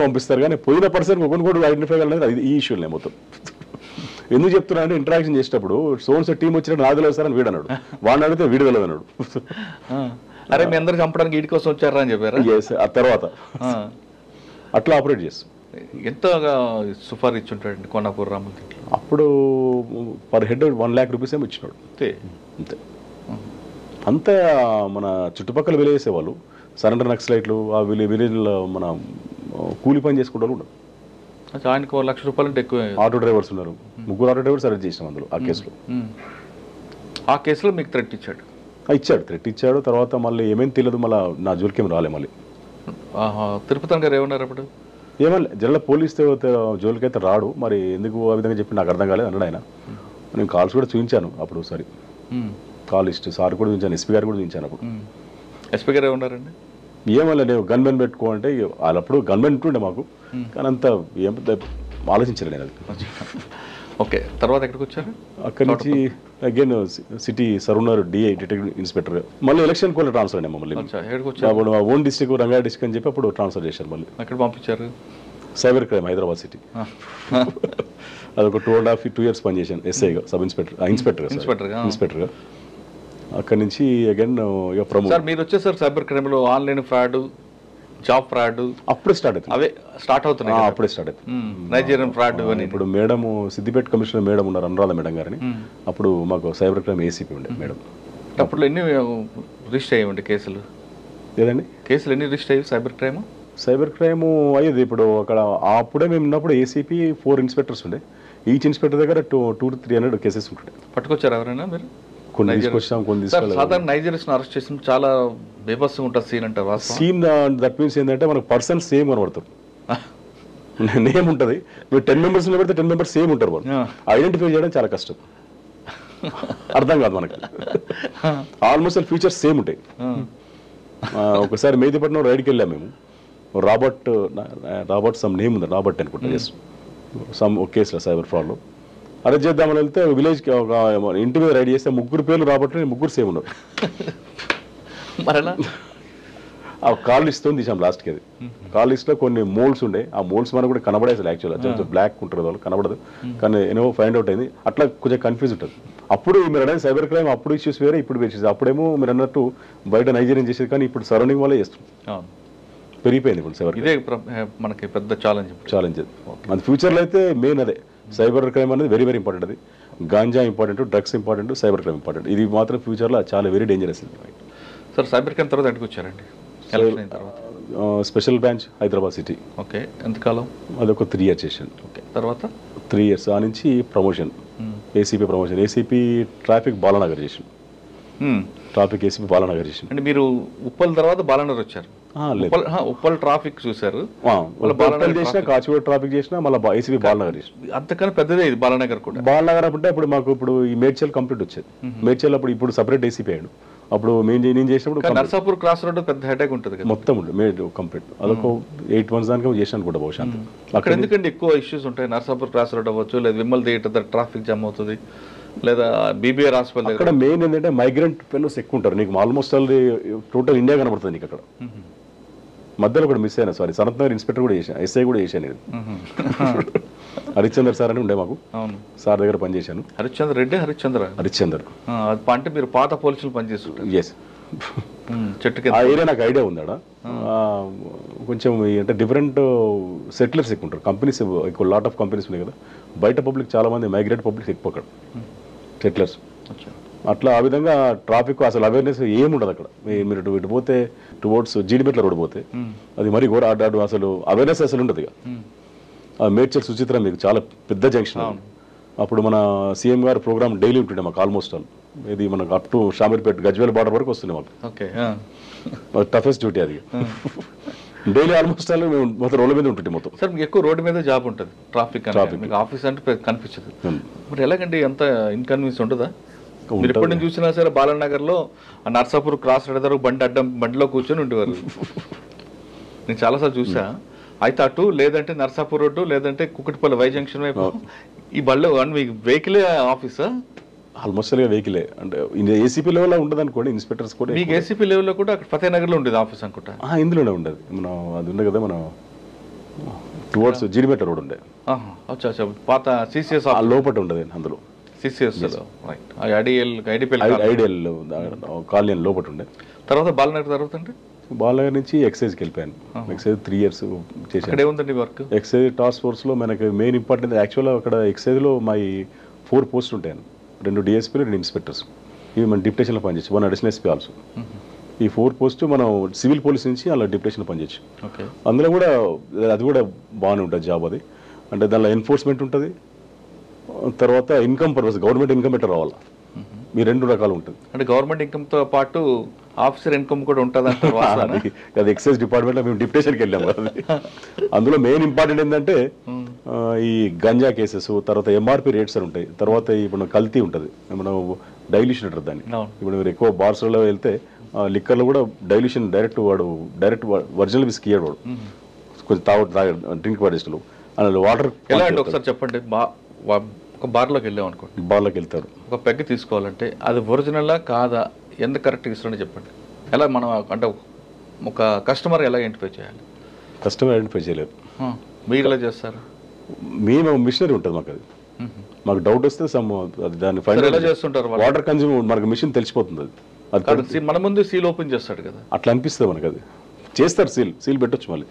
పంపిస్తారు కానీ పోయిన పర్సన్ ఒకరిని కూడా ఐడెంటిఫై కాలేదు. అది ఈ ఇష్యూలే మొత్తం. ఎందుకు చెప్తున్నా అంటే ఇంటరాక్షన్ చేసేటప్పుడు సోన్స్ టీం వచ్చినట్టు నాకు తెలియదు సార్ అని వీడు అన్నాడు. వాడిని అడిగితే వీడు తెలియదు అన్నాడు. అరే మీ అందరు చంపడానికి వీడి కోసం వచ్చారా అని చెప్పారా? ఆ తర్వాత అట్లా ఆపరేట్ చేస్తాం. ఎంత సుఫార్ ఇచ్చుంటాడండి కోనాపూర్ రాములు? అప్పుడు పర్ హెడ్ 1 lakh rupees ఏమో ఇచ్చినాడు అంతే. అంతా మన చుట్టుపక్కల విలేజేసేవాళ్ళు సరెండర్ నక్సలైట్లు ఆ విలేజ్లో మన కూలి పని చేసుకుంటూ ఉంటారు. ఆయనకు 1 లక్ష రూపాయలు అంటే ఎక్కువ. ఆటో డ్రైవర్స్ ఉన్నారు, 3 ఆటో డ్రైవర్స్ అరెస్ట్ చేసినాం అందులో ఆ కేసులో మీకు థ్రెట్ ఇచ్చాడు? థ్రెట్ ఇచ్చాడు. తర్వాత మళ్ళీ ఏమేమి తెలియదు, మళ్ళీ నా జోలికేం రాలే. మళ్ళీ తిరుపతి గారు ఏమన్నారు అప్పుడు? ఏమన్నా జనరల్ పోలీస్ జోలికి అయితే రాడు, మరి ఎందుకు ఆ విధంగా చెప్పి నాకు అర్థం కాలేదు అన్నాడు ఆయన. నేను కాల్స్ కూడా చూపించాను అప్పుడు. సరే కాల్ లిస్ట్ సార్ కూడా చూపించాను, ఎస్పీ గారు కూడా చూపించాను అప్పుడు. ఎస్పీ గారు ఏమన్నారండి? ఏమన్నా నేను గన్మెన్ పెట్టుకో అంటే వాళ్ళప్పుడు గన్మెన్ ఉంటుండే మాకు, కానీ అంత ఏం ఆలోచించలే నేను అది. ఓకే. తర్వాత ఎక్కడికి వచ్చారు? అక్కడి నుంచి అగైన్ సిటీ సరున్నారు డిఐ డిటెక్టివ్ ఇన్స్పెక్టర్. మళ్ళీ ఎలక్షన్ కూడా ట్రాన్స్ఫర్ అయినా మళ్ళీ ఓన్ డిస్ట్రిక్ట్ రంగారెడ్డి డిస్ట్రిక్ట్ అని చెప్పి అప్పుడు ట్రాన్స్ఫర్ చేశారు. మళ్ళీ అక్కడ పంపించారు సైబర్ క్రైమ్ హైదరాబాద్ సిటీ. అదొక 2.5 years పనిచేశాను ఎస్ఐగా, సబ్ ఇన్స్పెక్టర్గా. అక్కడి నుంచి అగైన్ ఇక ప్రమోట్. సార్ మీరు వచ్చేసారు సైబర్ క్రైమ్లో ఆన్లైన్ ఫ్రాడ్, జాబ్ ఫ్రాడ్ అప్పుడే స్టార్ట్ అవుతుంది. అవే స్టార్ట్ అవుతున్నాయి. అప్పుడే స్టార్ట్ అవుతుంది. నైజీరియన్ ఫ్రాడ్ అని. ఇప్పుడు మేడం సిద్దిపేట కమిషనర్ మేడం ఉన్నారు అనురాధ మేడం గారిని. అప్పుడు మాకు సైబర్ క్రైమ్ ఏసీపీ ఉండే మేడం. అప్పుడు ఎన్ని రిజిస్టర్ అయ్యండి కేసులు? లేదండి, కేసులు ఎన్ని రిజిస్టర్ అయ్యి సైబర్ క్రైమ్ అయ్యేది. ఇప్పుడు అక్కడ అప్పుడే మేము ఉన్నప్పుడు ఏసీపీ 4 inspectors ఉండే. ఈచ్ ఇన్స్పెక్టర్ దగ్గర 200 to 300 కేసెస్ ఉంటుండే. పట్టుకొచ్చారు ఎవరైనా మీరు? కొన్ని తీసుకొచ్చాం, కొన్ని తీసుకోలేదు. సాధారణ నైజీరియన్స్ అరెస్ట్ చేసిన చాలా బేబస్గా ఉంటుంది సీన్ అంటే. సీన్ దట్ మీన్స్ ఏంటంటే మనకు పర్సన్ సేమ్ కనబడతారు. నేమ్ ఉంటుంది, మీరు 10 members పెడితే 10 members సేమ్ ఉంటారు. వాళ్ళు ఐడెంటిఫై చేయడం చాలా కష్టం, అర్థం కాదు మనకి. ఆల్మోస్ట్ ఫీచర్స్ సేమ్ ఉంటాయి. ఒకసారి మేదిపట్నం రైడ్కి వెళ్ళాం మేము. రాబర్ట్ సమ్ నేమ్ ఉంది, రాబర్ట్ అనుకుంటా. ఎస్ సమ్ ఒక కేసులో సైబర్ ఫ్రాడ్లో అరెస్ట్ చేద్దామని వెళ్తే విలేజ్కి ఒక ఇంటి మీద రైడ్ చేస్తే 3 పేర్లు రాబర్ట్, 3 సేమ్ ఉన్నారు. ఆ కాల్ లిస్ట్ తీసాం లాస్ట్కి. అది కాల్ లిస్ట్లో కొన్ని మోల్డ్స్ ఉండే. ఆ మోల్డ్స్ మనకు కూడా కనబడేది అసలు యాక్చువల్గా బ్లాక్ ఉంటుంది, వాళ్ళు కనబడదు. కానీ ఏమో ఫైండ్ అవుట్ అయింది. అట్లా కొంచెం కన్ఫ్యూజ్ ఉంటుంది. అప్పుడు మీరు అనేది సైబర్ క్రైమ్ అప్పుడు ఇష్యూస్ వేరే, ఇప్పుడు ఇష్యూస్. అప్పుడేమో మీరు అన్నట్టు బయట నైజీరియన్ చేసేది, కానీ ఇప్పుడు సరౌండింగ్ వల్లే చేస్తున్నాం. పెరిగిపోయింది ఇప్పుడు సైబర్. ఇదే మనకి పెద్ద ఛాలెంజ్. మన ఫ్యూచర్లో అయితే మెయిన్ అదే సైబర్ క్రైమ్ అనేది వెరీ వెరీ ఇంపార్టెంట్. అది ganja important, drugs important, cyber crime important. ఇది మాత్రం ఫ్యూచర్లో చాలా very dangerous. Sir cyber crime తర్వాత ఎక్కడికి వచ్చారండి? Special branch Hyderabad city. Okay. ఎంతకాలం? అదొక 3 years చేశాను. ఓకే. తర్వాత 3 years ఆ నుంచి promotion. ACP promotion, ACP traffic Balanagar చేసిన, ట్రాఫిక్ ఏసీపీ బాలానగర్ చేసిన. అంటే మీరు ఉప్పల్ తర్వాత బాలానగర్ వచ్చారు? లేదు, ఉప్పల్ ట్రాఫిక్ చూసారు, చేసిన కాచిగూడ ట్రాఫిక్ చేసిన, మళ్ళీ ఏసీపీ బాలానగర్ చేసిన. అంతకన్నా పెద్దదే ఇది బాలానగర్ కూడా. బాలానగర్ అంటే ఇప్పుడు మాకు ఇప్పుడు ఈ మేడ్చల్ కంప్లీట్ వచ్చేది. మేడ్చల్ అప్పుడు ఇప్పుడు సపరేట్ ఏసీపీ అయ్యాడు. అప్పుడు నేను చేసినప్పుడు నర్సాపూర్ క్రాస్ రోడ్ పెద్ద హెడేక్ ఉంటుంది కదా, మొత్తం ఉంటుంది కంప్లీట్. అదొక 8 months దానికి చేసాను కూడా బహుశా. అక్కడ ఎందుకంటే ఎక్కువ ఇష్యూస్ ఉంటాయి. నర్సాపూర్ క్రాస్ రోడ్ అవ్వచ్చు, లేదా విమల్ థియేటర్ ట్రాఫిక్ జామ్ అవుతుంది, లేదా బీబీఆర్ హాస్పిటల్. అక్కడ మెయిన్ ఏంటంటే మైగ్రెంట్ ఫెలోస్ ఎక్కువ ఉంటారు. నీకు ఆల్మోస్ట్ టోటల్ ఇండియా కనబడుతుంది నీకు అక్కడ. మధ్యలో కూడా మిస్ అయినా, సారీ, సనత్ నగర్ ఇన్స్పెక్టర్ కూడా చేశాను, ఎస్ఐ కూడా చేశాను ఇది. హరిశ్చందర్ సార్ అని ఉండే మాకు, సార్ దగ్గర పనిచేశాను. హరిశ్చంద్ర రెడ్డి, హరిశ్చందర్ అంటే మీరు పాత పోలీసులు పనిచేస్తుంటారు? ఎస్, ఆ ఏరియా నాకు ఐడియా ఉందా. కొంచెం అంటే డిఫరెంట్ సెటిలర్స్ ఎక్కువ ఉంటారు, కంపెనీస్ ఎక్కువ, లాట్ ఆఫ్ కంపెనీస్ ఉన్నాయి కదా. బయట పబ్లిక్ చాలా మంది మైగ్రేట్ పబ్లిక్ ఎక్కువ అక్కడ, సెటిలర్స్. అట్లా ఆ విధంగా ట్రాఫిక్ అసలు అవేర్నెస్ ఏముండదు అక్కడ. మీరు ఇటు పోతే టువర్డ్స్ జీడిమెట్ల రోడ్ పోతే అది మరీ ఘోర ఆడాడు, అసలు అవేర్నెస్ అసలు ఉండదు. ఇక మేడ్చల్ సుచిత్ర మీకు చాలా పెద్ద జంక్షన్. అప్పుడు మన సీఎం గారు ప్రోగ్రామ్ డైలీ ఉంటుండే మాకు, ఆల్మోస్ట్ ఆల్. ఇది మనకు up to Shamirpet Gajwel border వరకు వస్తుంది మాకు. టఫెస్ట్ డ్యూటీ అది. డైలీ ఆల్మోస్ట్ ఆల్ మేము మొత్తం రోడ్ల మీద ఉంటుంది మొత్తం. సార్ మీకు ఎక్కువ రోడ్డు మీద జాబ్ ఉంటుంది, ట్రాఫిక్ మీకు ఆఫీస్ అంటే కనిపించదు. మరి ఎలాగండి, ఎంత ఇన్కన్వీనియన్స్ ఉంటుందా? మీరు ఎప్పటి నుంచి చూసినా సరే బాలానగర్లో నర్సాపూర్ క్రాస్ రోడ్ దగ్గర బండిలో కూర్చొని ఉండేవారు. నేను చాలాసార్లు చూసా. అయితే అటు లేదంటే నర్సాపూర్ రోడ్డు, లేదంటే కుక్కటిపల్లి వై జంక్షన్ వైపు ఈ బళ్ళు. మీకు వెహికలే ఆఫీసా? ఆల్మోస్ట్ వెహికలే. అంటే ఏసీపీ లెవెల్లో ఉంటుంది అనుకోండి, ఇన్స్పెక్టర్స్ కూడా. మీకు ఏసీపీ లెవెల్లో కూడా అక్కడ ఫతేనగర్లో ఉండేది ఆఫీస్ అనుకుంటా? ఇందులోనే ఉండదు. మనం అది ఉండే కదా, మనం టువర్డ్స్ జీడిమెట్ల రోడ్ ఉండే. పాత సిసిఎస్ లోపల ఉండదు అందులో. ఐడియల్ కాలనీ లోపల ఉండే. తర్వాత బాలనగర్ తర్వాత అంటే బాలనగర్ నుంచి ఎక్సైజ్కి వెళ్ళిపోయాను. ఎక్సైజ్ 3 years చేశాను. వర్క్ ఎక్సైజ్ టాస్క్ ఫోర్స్లో మనకి మెయిన్ ఇంపార్టెంట్ యాక్చువల్గా అక్కడ ఎక్సైజ్లో మా 4 పోస్టులు ఉంటాయి. 2 DSPలు, 2 ఇన్స్పెక్టర్స్. ఇవి మన డిప్యుటేషన్లో పనిచేయచ్చు. 1 అడిషనల్ ఎస్పీ ఆల్సో. ఈ 4 పోస్టు మనం సివిల్ పోలీస్ నుంచి అలా డిప్యుటేషన్లో పనిచేయచ్చు. అందులో కూడా అది కూడా బాగానే ఉంటుంది జాబ్ అది. అంటే దానిలో ఎన్ఫోర్స్మెంట్ ఉంటుంది, తర్వాత ఇన్కమ్ పర్పస్ గవర్నమెంట్ ఇన్కమ్ ఎట్లా రావాలి, మీ 2 రకాలు ఉంటుంది. అంటే గవర్నమెంట్ ఇన్కమ్తో పాటు ఆఫీసర్ ఇన్కమ్ కూడా ఉంటుంది అంటారు. అది ఎక్సైజ్ డిపార్ట్మెంట్లో మేము డిప్యుటేషన్కి వెళ్ళాము. అందులో మెయిన్ ఇంపార్టెంట్ ఏంటంటే ఈ గంజా కేసెస్, తర్వాత ఎంఆర్పి రేట్స్ అని ఉంటాయి, తర్వాత ఇప్పుడు కల్తీ ఉంటుంది, మనం డైల్యూషన్ అంటారు దాన్ని. ఇప్పుడు మీరు ఎక్కువ బార్స్లో వెళ్తే లిక్కర్లో కూడా డైల్యూషన్ డైరెక్ట్ ఒరిజినల్ విస్కీ ఇయ్యాడు వాడు, కొంచెం డ్రింక్ పడేస్టులు అందులో వాటర్. ఎలా అంటే ఒకసారి చెప్పండి, ఒక బార్లోకి వెళ్ళాం అనుకోండి, బార్లోకి వెళ్తారు, ఒక పెగ్ తీసుకోవాలంటే అది ఒరిజినలా కాదా, ఎంత కరెక్ట్గా ఇస్తారని చెప్పండి. ఎలా మనం అంటే ఒక కస్టమర్ ఎలా ఐడెంటిఫై చేయాలి? కస్టమర్ ఐడెంటిఫై చేయలేదు. మీరు ఎలా చేస్తారు? మేము మిషనరీ ఉంటుంది మాకు, అది మాకు డౌట్ వస్తే దాన్ని ఫైనల్ ఎలా చేస్తుంటారు? వాటర్ కన్జ్యూమ్ మనకు మిషన్ తెలిసిపోతుంది. అది మన ముందు సీల్ ఓపెన్ చేస్తాడు కదా, అట్లా అనిపిస్తుంది మనకు. అది చేస్తారు, సీల్ పెట్టొచ్చు మళ్ళీ.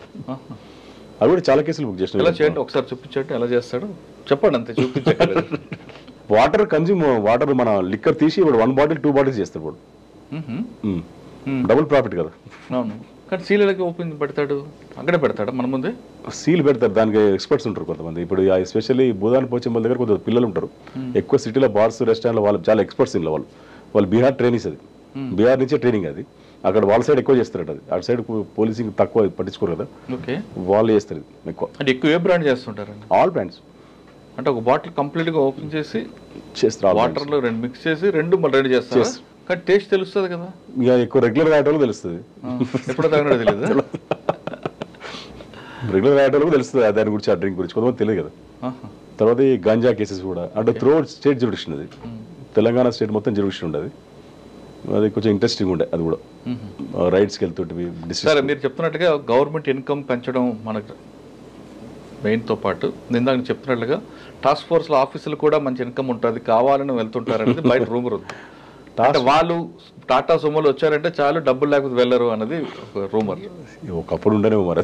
అవి కూడా చాలా కేసులు బుక్ చేసిన. ఎలా చేయండి ఒకసారి చూపించండి, ఎలా చేస్తాడు చెప్పండి, అంతే చూపించండి. వాటర్ కన్జ్యూమ్, వాటర్ మన లిక్కర్ తీసి ఇప్పుడు 1 bottle 2 bottles చేస్తాడు వాడు. డబుల్ ప్రాఫిట్ కదా. అవును, కానీ సీల్ ఎలా ఓపెన్ పెడతాడు? అక్కడే పెడతాడు మన ముందే సీల్ పెడతారు. దానికి ఎక్స్పర్ట్స్ ఉంటారు కొంతమంది. ఇప్పుడు ఎస్పెషల్లీ భూదాన్ పోచంపల్లి దగ్గర కొంత పిల్లలు ఉంటారు ఎక్కువ, సిటీలో బార్స్ రెస్టారెంట్లో వాళ్ళు చాలా ఎక్స్పర్ట్స్ ఇంట్లో వాళ్ళు బీహార్ ట్రైనింగ్స్. అది బీహార్ నుంచే ట్రైనింగ్. అది అక్కడ వాళ్ళ సైడ్ ఎక్కువ చేస్తారు. అది అటు సైడ్ పోలీసింగ్ తక్కువ పట్టించుకోరు కదా, వాళ్ళు చేస్తారు ఎక్కువ. అంటే ఎక్కువ ఏ బ్రాండ్ చేస్తుంటారు? All brands. అంటే ఒక బాటిల్ కంప్లీట్గా ఓపెన్ చేసి చేస్తారు, వాటర్లో 2 మిక్స్ చేసి 2 మళ్ళీ రెడీ చేస్తారు. కానీ టేస్ట్ తెలుస్తుంది కదా, ఇక ఎక్కువ రెగ్యులర్ తాగేటోళ్ళు తెలుస్తుంది, ఎప్పుడో తాగినట్టు తెలియదు. రెగ్యులర్ తాగేటోళ్ళకి తెలుస్తుంది దాని గురించి, ఆ డ్రింక్ గురించి, కొంతమంది తెలియదు కదా. తర్వాత ఈ గంజా కేసెస్ కూడా అంటే త్రూ స్టేట్ జ్యూరిడిక్షన్. అది తెలంగాణ స్టేట్ మొత్తం జ్యూరిడిక్షన్ ఉండదు. అది కొంచెం ఇంట్రెస్టింగ్ ఉండే. అది కూడా రైడ్స్కి వెళ్తుంటే. సరే, మీరు చెప్తున్నట్టుగా గవర్నమెంట్ ఇన్కమ్ పెంచడం మనకు మెయిన్తో పాటు, ఇందాక చెప్తున్నట్లుగా టాస్క్ ఫోర్స్లో ఆఫీసులు కూడా మంచి ఇన్కమ్ ఉంటుంది, కావాలని వెళ్తుంటారు అనేది బయట రూమర్ ఉంది. అంటే వాళ్ళు టాటా సుమోలు వచ్చారంటే చాలు, డబ్బులు లేకపోతే వెళ్ళరు అన్నది ఒక రూమర్. ఒకప్పుడు ఉండేమో మరి.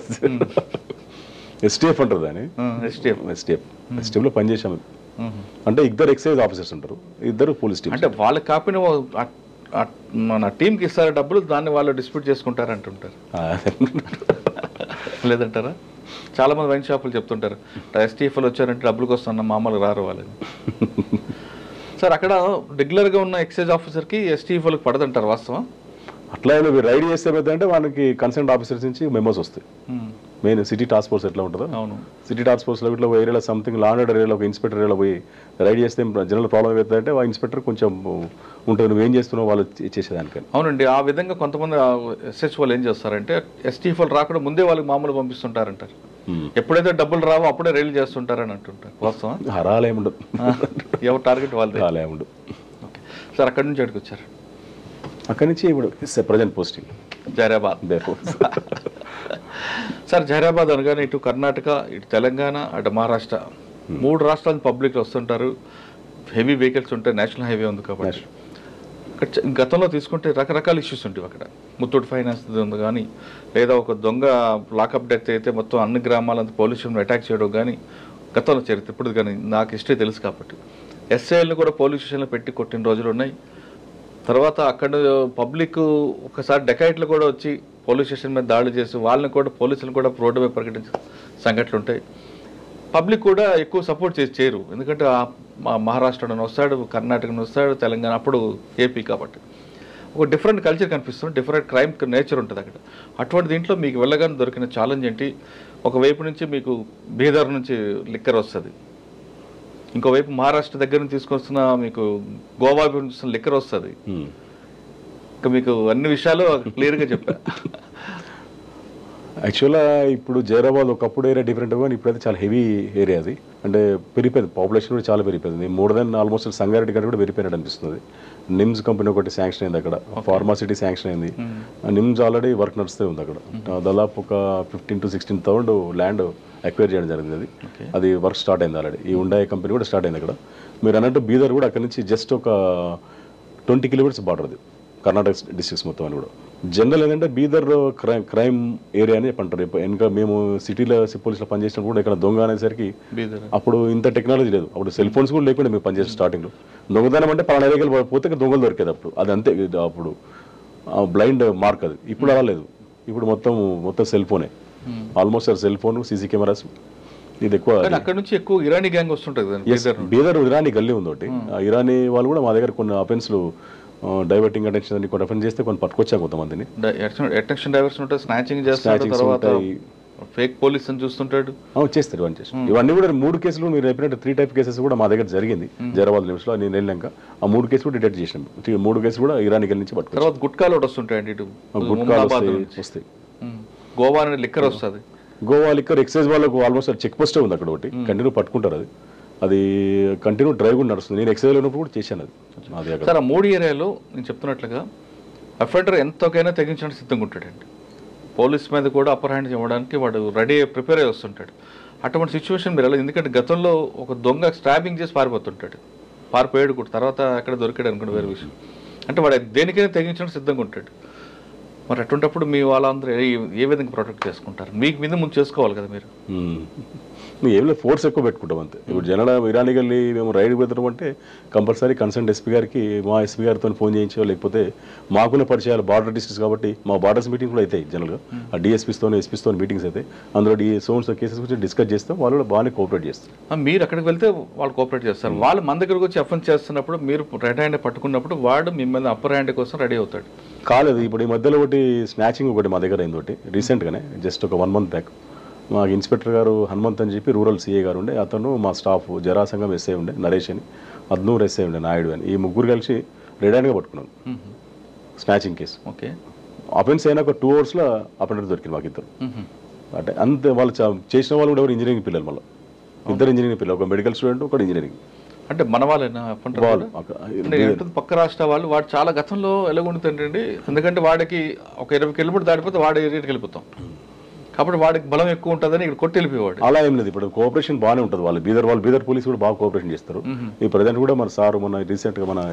ఎస్టీఎఫ్ అంటారు దాన్ని, ఎస్టీఎఫ్లో పనిచేసాము. అంటే 2 ఎక్సైజ్ ఆఫీసర్స్ ఉంటారు, 2 పోలీస్ టీమ్. అంటే వాళ్ళకి కాపిన మన టీంకి ఇస్తారు డబ్బులు, దాన్ని వాళ్ళు డిస్ప్యూట్ చేసుకుంటారు అంటుంటారు. లేదంటారా? చాలా మంది వైన్ షాపులు చెప్తుంటారు, ఎస్టీఎఫ్లు వచ్చారంటే డబ్బులకు వస్తున్నా, మామూలుగా రారు వాళ్ళని. సార్ అక్కడ రెగ్యులర్గా ఉన్న ఎక్సైజ్ ఆఫీసర్కి ఎస్టీఎఫ్లకు పడదంటారు వాస్తవం? అట్లా రైడ్ చేస్తే ఏమైందంటే మనకి కన్సర్న్ ఆఫీసర్స్ నుంచి మెమోస్ వస్తాయి. మెయిన్ సిటీ టాస్క్ ఫోర్స్ ఎట్లా ఉంటుందో అవును, సిటీ టాస్క్ ఫోర్స్లో ఇట్లా ఏరియాలో సంథింగ్ లా అండ్ ఆర్డర్ ఏరియాలో ఒక ఇన్స్పెక్టర్ ఏరియాలో పోయి రైడ్ చేస్తే జనరల్ ప్రాబ్లం అవుతుందంటే ఆ ఇన్స్పెక్టర్ కొంచెం ఉంటుంది, నువ్వు ఏం చేస్తున్నావు వాళ్ళు చేసేదానికని. అవునండి, ఆ విధంగా కొంతమంది ఎస్హెచ్ వాళ్ళు ఏం చేస్తారంటే ఎస్టీఎఫ్ వాళ్ళు రాకుండా ముందే వాళ్ళకి మామూలు పంపిస్తుంటారంటారు. ఎప్పుడైతే డబ్బులు రావో అప్పుడే రైలు చేస్తుంటారని అంటుంటారు. వాస్తవం? హరాలేముండదు, ఎవరు టార్గెట్ వాళ్ళది. హరాలేముండదు. ఓకే సార్, అక్కడి నుంచి ఎక్కడికి వచ్చారు? అక్కడి నుంచి ఇప్పుడు present posting Zaheerabad. Sir Zaheerabad అనగానే ఇటు కర్ణాటక, ఇటు తెలంగాణ, అటు మహారాష్ట్ర, 3 రాష్ట్రాల పబ్లిక్ వస్తుంటారు. హెవీ వెహికల్స్ ఉంటాయి, నేషనల్ హైవే ఉంది కాబట్టి. అక్కడ గతంలో తీసుకుంటే రకరకాల ఇష్యూస్ ఉంటాయి. అక్కడ ముత్తూట్ ఫైనాన్స్ ఉంది కానీ, లేదా ఒక దొంగ లాకప్ డెత్ అయితే మొత్తం అన్ని గ్రామాలంతా పోలీస్ స్టేషన్ అటాక్ చేయడం కానీ గతంలో చరిత్ర. ఇప్పుడు కానీ నాకు హిస్టరీ తెలుసు కాబట్టి ఎస్ఐల్ని కూడా పోలీస్ స్టేషన్లో పెట్టి కొట్టిన రోజులు ఉన్నాయి. తర్వాత అక్కడ పబ్లిక్ ఒకసారి డెకాయిట్లు కూడా వచ్చి పోలీస్ స్టేషన్ మీద దాడులు చేసి వాళ్ళని కూడా పోలీసులు కూడా రోడ్డు మీద ప్రకటించే సంఘటనలు ఉంటాయి. పబ్లిక్ కూడా ఎక్కువ సపోర్ట్ చేయరు, ఎందుకంటే మహారాష్ట్రను వస్తాడు, కర్ణాటకను వస్తాడు, తెలంగాణ, అప్పుడు ఏపీ కాబట్టి ఒక డిఫరెంట్ కల్చర్ కనిపిస్తుంది, డిఫరెంట్ క్రైమ్ నేచర్ ఉంటుంది అక్కడ. అటువంటి దీంట్లో మీకు వెళ్ళగానే దొరికిన ఛాలెంజ్ ఏంటి? ఒకవైపు నుంచి మీకు బీదర్ నుంచి లిక్కర్ వస్తుంది, ఇంకోవైపు మహారాష్ట్ర దగ్గర నుంచి తీసుకొస్తున్న మీకు గోవా నుంచి లిక్కర్ వస్తుంది. ఇంకా మీకు అన్ని విషయాలు క్లియర్గా చెప్పా. యాక్చువల్గా ఇప్పుడు జైరాబాద్ ఒకప్పుడు ఏరియా డిఫరెంట్ కానీ ఇప్పుడైతే చాలా హెవీ ఏరియా అది. అంటే పెరిగిపోయింది, పాపులేషన్ కూడా చాలా పెరిగిపోయింది. మోర్ దెన్ ఆల్మోస్ట్ సంగారెడ్డి గారు కూడా పెరిగిపోయినట్టు అనిపిస్తుంది. నిమ్స్ కంపెనీ ఒకటి శాంక్షన్ అయింది అక్కడ, ఫార్మాసిటీ శాంక్షన్ అయింది. నిమ్స్ ఆల్రెడీ వర్క్ నడుస్తూ ఉంది అక్కడ. దాదాపు ఒక 15,000 to 16,000 ల్యాండ్ అక్వైర్ చేయడం జరిగింది. అది వర్క్ స్టార్ట్ అయింది ఆల్రెడీ. ఈ ఉండాయి కంపెనీ కూడా స్టార్ట్ అయింది అక్కడ. మీరు అన్నట్టు బీదర్ కూడా అక్కడ నుంచి జస్ట్ ఒక 20 kilometers బార్డర్ అది, కర్ణాటక డిస్ట్రిక్ట్స్ మొత్తం అని కూడా. జనరల్ ఏంటంటే బీదర్ క్రైమ్ ఏరియా అని చెప్పంటారు. ఇంకా మేము సిటీలో పోలీసులో పనిచేసినప్పుడు కూడా ఇక్కడ దొంగ అనేసరికి అప్పుడు ఇంత టెక్నాలజీ లేదు, అప్పుడు సెల్ ఫోన్స్ కూడా లేకుండా మేము పనిచేసిన స్టార్టింగ్లో. దొంగతనం అంటే పలానా ఏరియాకి పోతే దొంగలు దొరికేది అప్పుడు, అది అంతే. అప్పుడు బ్లైండ్ మార్క్ అది. ఇప్పుడు అలా లేదు, ఇప్పుడు మొత్తం సెల్ ఫోనే, almost cell phone, CC cameras. ఇది ఎక్కువ. అక్కడ నుంచి ఎక్కువ ఇరానీ గ్యాంగ్ వస్తుంటుంది. బీదర్ ఇరానీ గల్లీ ఉంది ఒకటి. ఇరానీ వాళ్ళు కూడా మా దగ్గర కొన్ని అఫెన్స్లు, డైవర్టింగ్ అటెన్షన్ అని కొన్ని అఫెన్స్ చేస్తే కొన్ని పట్టుకొచ్చాం కొంతమందిని. అటెన్షన్ డైవర్షన్ ఉంటాయి, స్నాచింగ్ చేస్తారు, తర్వాత ఫేక్ పోలీస్ అని చూస్తుంటాడు, చేస్తారు ఇవన్నీ చేసి. ఇవన్నీ కూడా 3 కేసులు మీరు చెప్పినట్టు 3 type కేసెస్ కూడా మా దగ్గర జరిగింది జైరాబాద్ లిమిట్స్లో. నేను వెళ్ళాక ఆ 3 కేసులు డిటెక్ట్ చేసినాం. 3 కేసులు కూడా ఇరానీ గల్లీ నుంచి పట్టుకున్నాం. తర్వాత గుట్కాలు కూడా వస్తుంటాయండి, ఇటు గుట్కాలు వస్తాయి. గోవా అనేది లిక్కర్ వస్తుంది. గోవా లిక్కర్ ఎక్సైజ్ వాళ్ళకు ఆల్మోస్ట్ చెక్ పోస్టే ఉంది అక్కడ ఒకటి, కంటిన్యూ పట్టుకుంటారు. అది కంటిన్యూ డ్రైవ్ కూడా నడుస్తుంది. నేను ఎక్సైజ్ ఉన్నప్పుడు కూడా చేశాను అది. సార్ ఆ 3 ఏరియాలో నేను చెప్తున్నట్లుగా అఫెండర్ ఎంతకైనా తెగించడానికి సిద్ధంగా ఉంటాడండి. పోలీస్ మీద కూడా అప్పర్ హ్యాండ్ ఇవ్వడానికి వాడు ప్రిపేర్ అయ్యి వస్తుంటాడు. అటువంటి సిచ్యువేషన్ మీరు ఎలా, ఎందుకంటే గతంలో ఒక దొంగ స్టాబింగ్ చేసి పారిపోయాడు కూడా, తర్వాత అక్కడ దొరికాడు అనుకుంటే వేరే విషయం. అంటే వాడు దేనికైనా తెగించడానికి సిద్ధంగా ఉంటాడు. మరి అటువంటిప్పుడు మీ వాళ్ళందరూ ఏ విధంగా ప్రొటెక్ట్ చేసుకుంటారు? మీకు మీద ముందు చేసుకోవాలి కదా మీరు. ఏం లేదు, ఫోర్స్ ఎక్కువ పెట్టుకుంటాం అంతే. ఇప్పుడు జనరల్ ఇరానీ గల్లీ మేము రైడ్ పెడతాం అంటే కంపల్సరీ కన్సర్న్ ఎస్పీ గారికి, మా ఎస్పీ గారితో ఫోన్ చేయించో, లేకపోతే మాకున్న పరిచయాలు బార్డర్ డిస్ట్రిక్ట్స్ కాబట్టి మా బార్డర్స్ మీటింగ్ కూడా అవుతాయి జనరల్గా. ఆ డిఎస్పీస్తో ఎస్పీస్తో మీటింగ్స్ అయితే అందులో సోన్స్ కేసెస్ గురించి డిస్కస్ చేస్తాం. వాళ్ళు కూడా బాగానే కోఆపరేట్ చేస్తారు. మీరు అక్కడికి వెళ్తే వాళ్ళు కోఆపరేట్ చేస్తారు. వాళ్ళు మన దగ్గరకు వచ్చి అఫెన్స్ చేస్తున్నప్పుడు మీరు రెడ్ హ్యాండ్ పట్టుకున్నప్పుడు వాడు మిమ్మల్ని అప్పర్ హ్యాండ్ కోసం రెడీ అవుతాడు. కాలేదు, ఇప్పుడు ఈ మధ్యలో ఒకటి స్నాచింగ్ ఒకటి మా దగ్గర అయింది ఒకటి రీసెంట్గానే, జస్ట్ ఒక 1 month బ్యాక్. మా ఇన్స్పెక్టర్ గారు హనుమంత్ అని చెప్పి రూరల్ సిఏ గారు ఉండే, అతను మా స్టాఫ్ జరాసంగం ఎస్ఐ ఉండే నరేష్ అని, అద్నూర్ ఎస్ఐ ఉండే నాయుడు అని, ఈ 3 కలిసి రెడ్ హ్యాండ్గా పట్టుకున్నాను స్నాచింగ్ కేసు. ఓకే, అఫెన్స్ అయినా ఒక 2 hours అఫెండర్ దొరికింది మాకు ఇద్దరు. అంటే అంతే, వాళ్ళు చేసిన వాళ్ళు కూడా ఎవరు ఇంజనీరింగ్ పిల్లలు, మళ్ళీ 2 ఇంజనీరింగ్ పిల్లలు, ఒక మెడికల్ స్టూడెంట్, ఒకటి ఇంజనీరింగ్. అంటే మన వాళ్ళేనా పక్క రాష్ట్ర వాళ్ళు? వాడు చాలా గతంలో ఎలాగుంటుందండి, ఎందుకంటే వాడికి ఒక 20 kilometers దాటిపోతే వాడి ఏరియాకి వెళ్ళిపోతాం కాబట్టి వాడికి బలం ఎక్కువ ఉంటుందని ఇక్కడ కొట్టి వెళ్ళిపోయాడు. అలా ఏం లేదు, ఇప్పుడు కోఆపరేషన్ బాగానే ఉంటుంది. వాళ్ళు బీదర్ పోలీస్ కూడా బాగా కోఆపరేషన్ చేస్తారు. ఈ ప్రజెంట్ కూడా మన సార్ రీసెంట్గా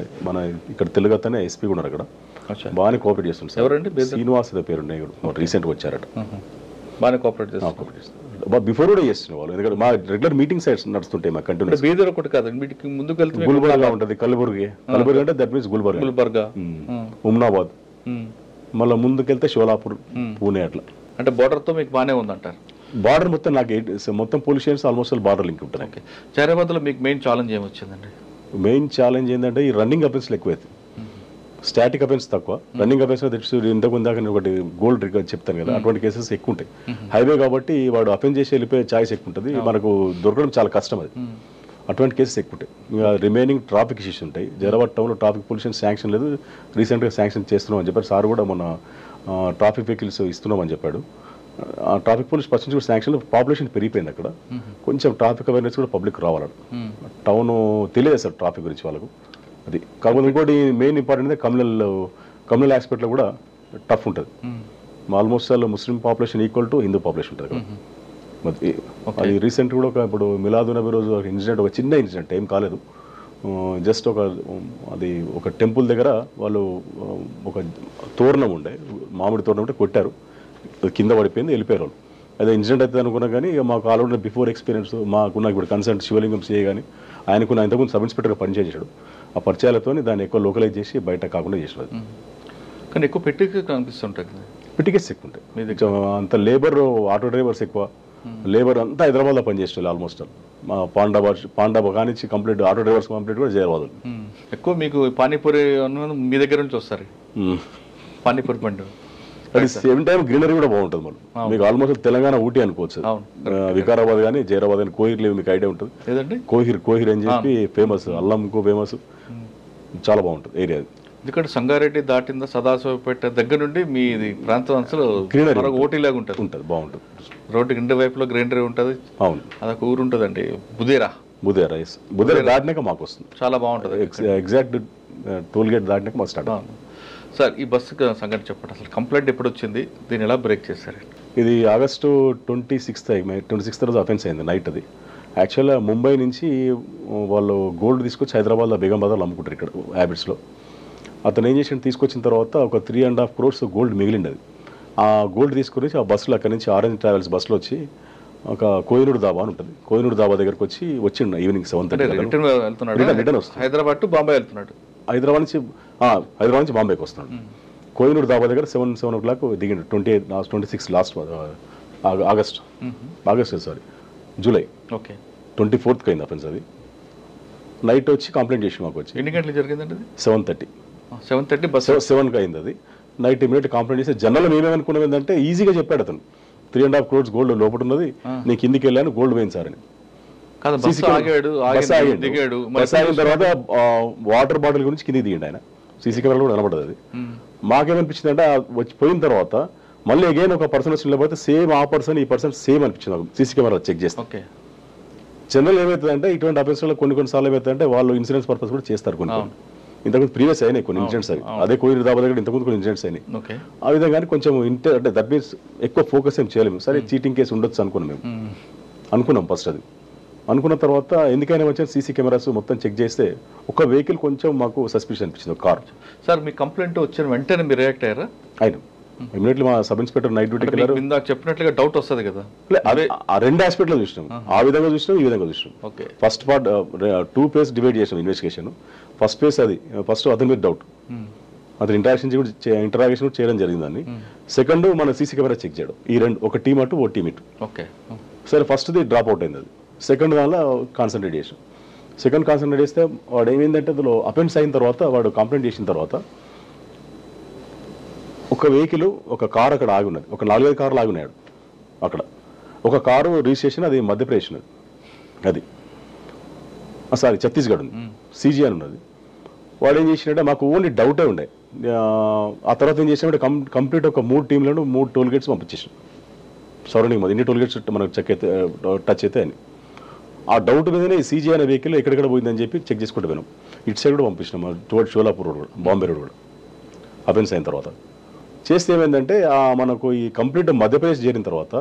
మన ఇక్కడ తెలుగుతనే ఎస్పీ కూడా అక్కడ బాగానే కోఆపరేట్ చేస్తుంది. ఎవరండి? శ్రీనివాస్ పేరు రీసెంట్గా వచ్చారట, బాగానే కోఆపరేట్ చేస్తారు. బిఫోర్ కూడా చేస్తున్నారు వాళ్ళు, ఎందుకంటే మా రెగ్యులర్ మీటింగ్ సైట్స్ నడుస్తుంటాయి మా కంటిన్యూ. బీదర్ ఒకటి కాదు, మీటింగ్ ముందుకు వెళ్తే గుల్బర్గా ఉంటుంది, కలబుర్గి అంటే దట్ మీన్స్ గుల్బర్గా, ఉమ్నాబాద్, మళ్ళీ ముందుకెళ్తే షోలాపూర్, పూణే, అట్లా. అంటే బోర్డర్తో మీకు బాగానే ఉందంటారు? బార్డర్ మొత్తం నాకు మొత్తం police stations almost border link ఉంటుంది. ఓకే, జైరాబాద్లో మీకు మెయిన్ ఛాలెంజ్ ఏమొచ్చిందండి? మెయిన్ ఛాలెంజ్ ఏంటంటే ఈ రన్నింగ్ అఫెన్స్లు ఎక్కువైతే, స్టాటిక్ అఫెన్స్ తక్కువ, రన్నింగ్ అఫెన్స్ ఇంతకు దాకా నేను ఒకటి గోల్డ్ రికార్డ్ చెప్తాను కదా, అటువంటి కేసెస్ ఎక్కువ ఉంటాయి. హైవే కాబట్టి వాడు అఫెన్స్ చేసి వెళ్ళిపోయే ఛాయిస్ ఎక్కువ ఉంటుంది, మనకు దొరకడం చాలా కష్టం అది. అటువంటి కేసెస్ ఎక్కువ ఉంటాయి. ఇంకా రిమైనింగ్ ట్రాఫిక్ ఇష్యూస్ ఉంటాయి. జైరాబాద్ టౌన్లో ట్రాఫిక్ పొల్యూషన్ శాంక్షన్ లేదు, రీసెంట్గా శాంక్షన్ చేస్తున్నాం అని చెప్పారు సార్ కూడా. మన ట్రాఫిక్ వెహికల్స్ ఇస్తున్నామని చెప్పాడు. ఆ ట్రాఫిక్ పోలీస్ ఫస్ట్ నుంచి కూడా శాంక్షన్, పాపులేషన్ పెరిగిపోయింది అక్కడ. కొంచెం ట్రాఫిక్ అవేర్నెస్ కూడా పబ్లిక్ రావాలి. టౌన్ తెలియదు సార్ ట్రాఫిక్ గురించి వాళ్ళకు. అది కాకపోతే ఇంకోటి మెయిన్ ఇంపార్టెంట్ కమ్యూనల్ ఆస్పెక్ట్లో కూడా టఫ్ ఉంటుంది. Almost all Muslim population equal to Hindu population ఉంటుంది కదా. మరి అది రీసెంట్ కూడా ఇప్పుడు మిలాదునబీ రోజు ఒక ఇన్సిడెంట్, ఒక చిన్న ఇన్సిడెంట్, ఏం కాలేదు. జస్ట్ ఒక టెంపుల్ దగ్గర వాళ్ళు ఒక తోరణం ఉండే, మామిడి తోరణం ఉంటే కొట్టారు, కింద పడిపోయింది, వెళ్ళిపోయారు వాళ్ళు. అదే ఇన్సిడెంట్ అవుతుంది అనుకున్నా కానీ మాకు ఆల్రెడీ బిఫోర్ ఎక్స్పీరియన్స్ మాకున్న ఇప్పుడు కన్సర్న్ శివలింగం సిఏ కానీ ఆయనకున్న ఇంతకుముందు సబ్ ఇన్స్పెక్టర్గా పనిచేసాడు. ఆ పరిచయాలతో దాన్ని ఎక్కువ లోకలైజ్ చేసి బయట కాకుండా చేసినది. కానీ ఎక్కువ పెట్టికే కనిపిస్తుంటాయి కదా, పెట్టికేస్ ఎక్కువ ఉంటాయి. అంత లేబర్, ఆటో డ్రైవర్స్ ఎక్కువ, లేబర్ అంతా హైదరాబాద్లో పనిచేసేవాళ్ళు ఆల్మోస్ట్. మా పాండాబా కానించి కంప్లీట్ ఆటో డ్రైవర్స్ కంప్లీట్ కూడా జైరాబాద్. ఎక్కువ మీకు పానీపూరి మీ దగ్గర నుంచి వస్తారు పానీపూరి పండు. అది సేమ్ టైం గ్రీనరీ కూడా బాగుంటుంది. మనం మీకు ఆల్మోస్ట్ తెలంగాణ ఊటీ అనుకోవచ్చు. వికారాబాద్ కానీ జైరాబాద్ కానీ కోహిర్ లేవు, మీకు ఐడియా ఉంటుంది. కోహిర్ అని చెప్పి ఫేమస్, అల్లంకు ఫేమస్, చాలా బాగుంటుంది ఏరియా. ఎందుకంటే సంగారెడ్డి దాటిందా సదాశివపేట దగ్గర నుండి మీ ప్రాంతం అసలు గ్రీనరీ ఓటీ లాగా ఉంటుంది, బాగుంటుంది. రోడ్డు రెండు వైపులో గ్రీనరీ ఉంటుంది. అవును, అదొక ఊరు ఉంటుందండి, బుదేరా దాటినాక మాకు వస్తుంది, చాలా బాగుంటుంది. ఎగ్జాక్ట్ టోల్ గేట్ దాటినాక మాకు స్టార్ట్. సార్ ఈ బస్సు సంగతి చెప్పండి, అసలు కంప్లైంట్ ఎప్పుడు వచ్చింది, దీన్ని ఎలా బ్రేక్ చేశారు? ఇది ఆగస్టు 26th రోజు అఫెన్స్ అయింది నైట్. అది యాక్చువల్గా ముంబై నుంచి వాళ్ళు గోల్డ్ తీసుకొచ్చి హైదరాబాద్లో బేగం బజార్లో అమ్ముకుంటారు ఇక్కడ హ్యాబిట్స్లో. అతను ఏం చేసి తీసుకొచ్చిన తర్వాత ఒక 3.5 crores గోల్డ్ మిగిలింది. అది ఆ గోల్డ్ తీసుకొని ఆ బస్సులో అక్కడి నుంచి ఆరెంజ్ ట్రావెల్స్ బస్సులో వచ్చి ఒక కోహినూర్ దాబా అని ఉంటుంది, కోహినూర్ దాబా దగ్గరకు వచ్చి వచ్చిండు ఈవినింగ్ 7:30. రిటర్న్ వస్తుంది, హైదరాబాద్ టు బాంబే వెళ్తున్నాడు. హైదరాబాద్ నుంచి బాంబేకి వస్తున్నాడు. కోహినూర్ దాబా దగ్గర 7 o'clock దిగిండు. 26 last August July 24th అయింది అఫెన్స్. అది నైట్ వచ్చి కంప్లైంట్ చేసి మాకు వచ్చి. ఎన్ని గంటలు జరిగిందండి? 7:30 బస్ 7కి అయింది. అది నైట్ ఇమీడియట్ కంప్లైంట్ చేస్తే జనరల్ మేమేమనుకున్నాం ఏంటంటే ఈజీగా చెప్పాడు అతను, 3.5 crores గోల్డ్ లోపల ఉన్నది, నేను కిందికి వెళ్ళాను, గోల్డ్ పోయింది సార్ అని. బస్ ఆగిన తర్వాత వాటర్ బాటిల్ గురించి కిందికి దిగిండు ఆయన. సీసీ కెమెరా కూడా నిలబడదు. అది మాకేమనిపించింది అంటే వచ్చి పోయిన తర్వాత మళ్ళీ అగైన్ ఒక పర్సన్ వచ్చి నిలబడితే సేమ్ ఆ పర్సన్ ఈ పర్సన్ సేమ్ అనిపించింది సీసీ కెమెరా చెక్ చేస్తే. జనరల్ ఏమవుతుందంటే ఇటువంటి అఫెన్స్లో కొన్నిసార్లు ఏమవుతుందంటే వాళ్ళు ఇన్సూరెన్స్ పర్పస్ కూడా చేస్తారు. కొన్ని ఇంతకుముందు ప్రీవియస్ అయినాయి కొన్ని ఇన్సిడెంట్స్ అవి, అదే కోహినూర్ దాబా దగ్గర ఇంతకుముందు కొన్ని ఇన్సిడెంట్స్ అయినాయి. ఆ విధంగా కొంచెం అంటే దట్ మీన్స్ ఎక్కువ ఫోకస్ ఏం చేయలేము. సరే చీటింగ్ కేసు ఉండొచ్చు అనుకున్నాం ఫస్ట్. అది అనుకున్న తర్వాత ఎందుకైనా వచ్చాను సీసీ కెమెరాస్ మొత్తం చెక్ చేస్తే ఒక వెహికల్ కొంచెం మాకు సస్పిషన్ అనిపించింది, ఒక కార్. సార్ మీ కంప్లైంట్ వచ్చిన వెంటనే మీరు రియాక్ట్ అయ్యారా? అయినా ఇమీడియట్లీ మా సబ్ ఇన్స్పెక్టర్ నైట్ డ్యూటీకి వెళ్ళారు. చెప్పినట్లుగా డౌట్ వస్తుంది కదా, అదే ఆ రెండు ఆస్పెక్ట్ లో చూసినాం, ఆ విధంగా చూసినాం, ఈ విధంగా చూసినాం. ఫస్ట్ పార్ట్ 2 phase డివైడ్ చేసాం ఇన్వెస్టిగేషన్. ఫస్ట్ ఫేజ్ అది ఫస్ట్ అతని మీద డౌట్, అతను ఇంటరాగేషన్ కూడా చేయడం జరిగిందని. సెకండ్ మన సీసీ కెమెరా చెక్ చేయడం. ఈ రెండు, ఒక టీమ్ అటు ఓ టీమ్ ఇటు. సరే ఫస్ట్ది డ్రాప్ అవుట్ అయింది. అది సెకండ్ దానిలో కాన్సన్ట్రేట్ చేసాం. సెకండ్ కాన్సన్ట్రేట్ చేస్తే వాడు ఏమైందంటే అందులో అఫెన్స్ అయిన తర్వాత వాడు కంప్లైంట్ చేసిన తర్వాత ఒక వెహికల్, ఒక కార్ అక్కడ ఆగి ఉన్నది, ఒక 4-5 కార్లు ఆగి ఉన్నాడు అక్కడ. ఒక కారు రిజిస్ట్రేషన్ అది మధ్యప్రదేశ్ ఉన్నది, అది సారీ ఛత్తీస్గఢ్ ఉంది, సీజీ అని ఉన్నది. వాడు ఏం చేసినట్టే మాకు ఓన్లీ డౌటే ఉండే. ఆ తర్వాత ఏం చేసినట్టే కంప్లీట్ ఒక 3 టీంలను 3 టోల్ గేట్స్ పంపించేసాం సరౌండింగ్ మీద. ఎన్ని టోల్ గేట్స్ మనకు టచ్ అయితే అని ఆ డౌట్ మీదనే ఈ సీజీ అనే వెహికల్ ఎక్కడెక్కడ పోయిందని చెప్పి చెక్ చేసుకుంటూ పోయినాం. ఇటు సైడ్ కూడా పంపించినాం, టువర్డ్ షోలాపూర్ రోడ్ కూడా, బాంబే రోడ్ కూడా. అఫెన్స్ అయిన తర్వాత చేస్తే ఏమైందంటే మనకు ఈ కంప్లీట్ మధ్యప్రదేశ్ చేరిన తర్వాత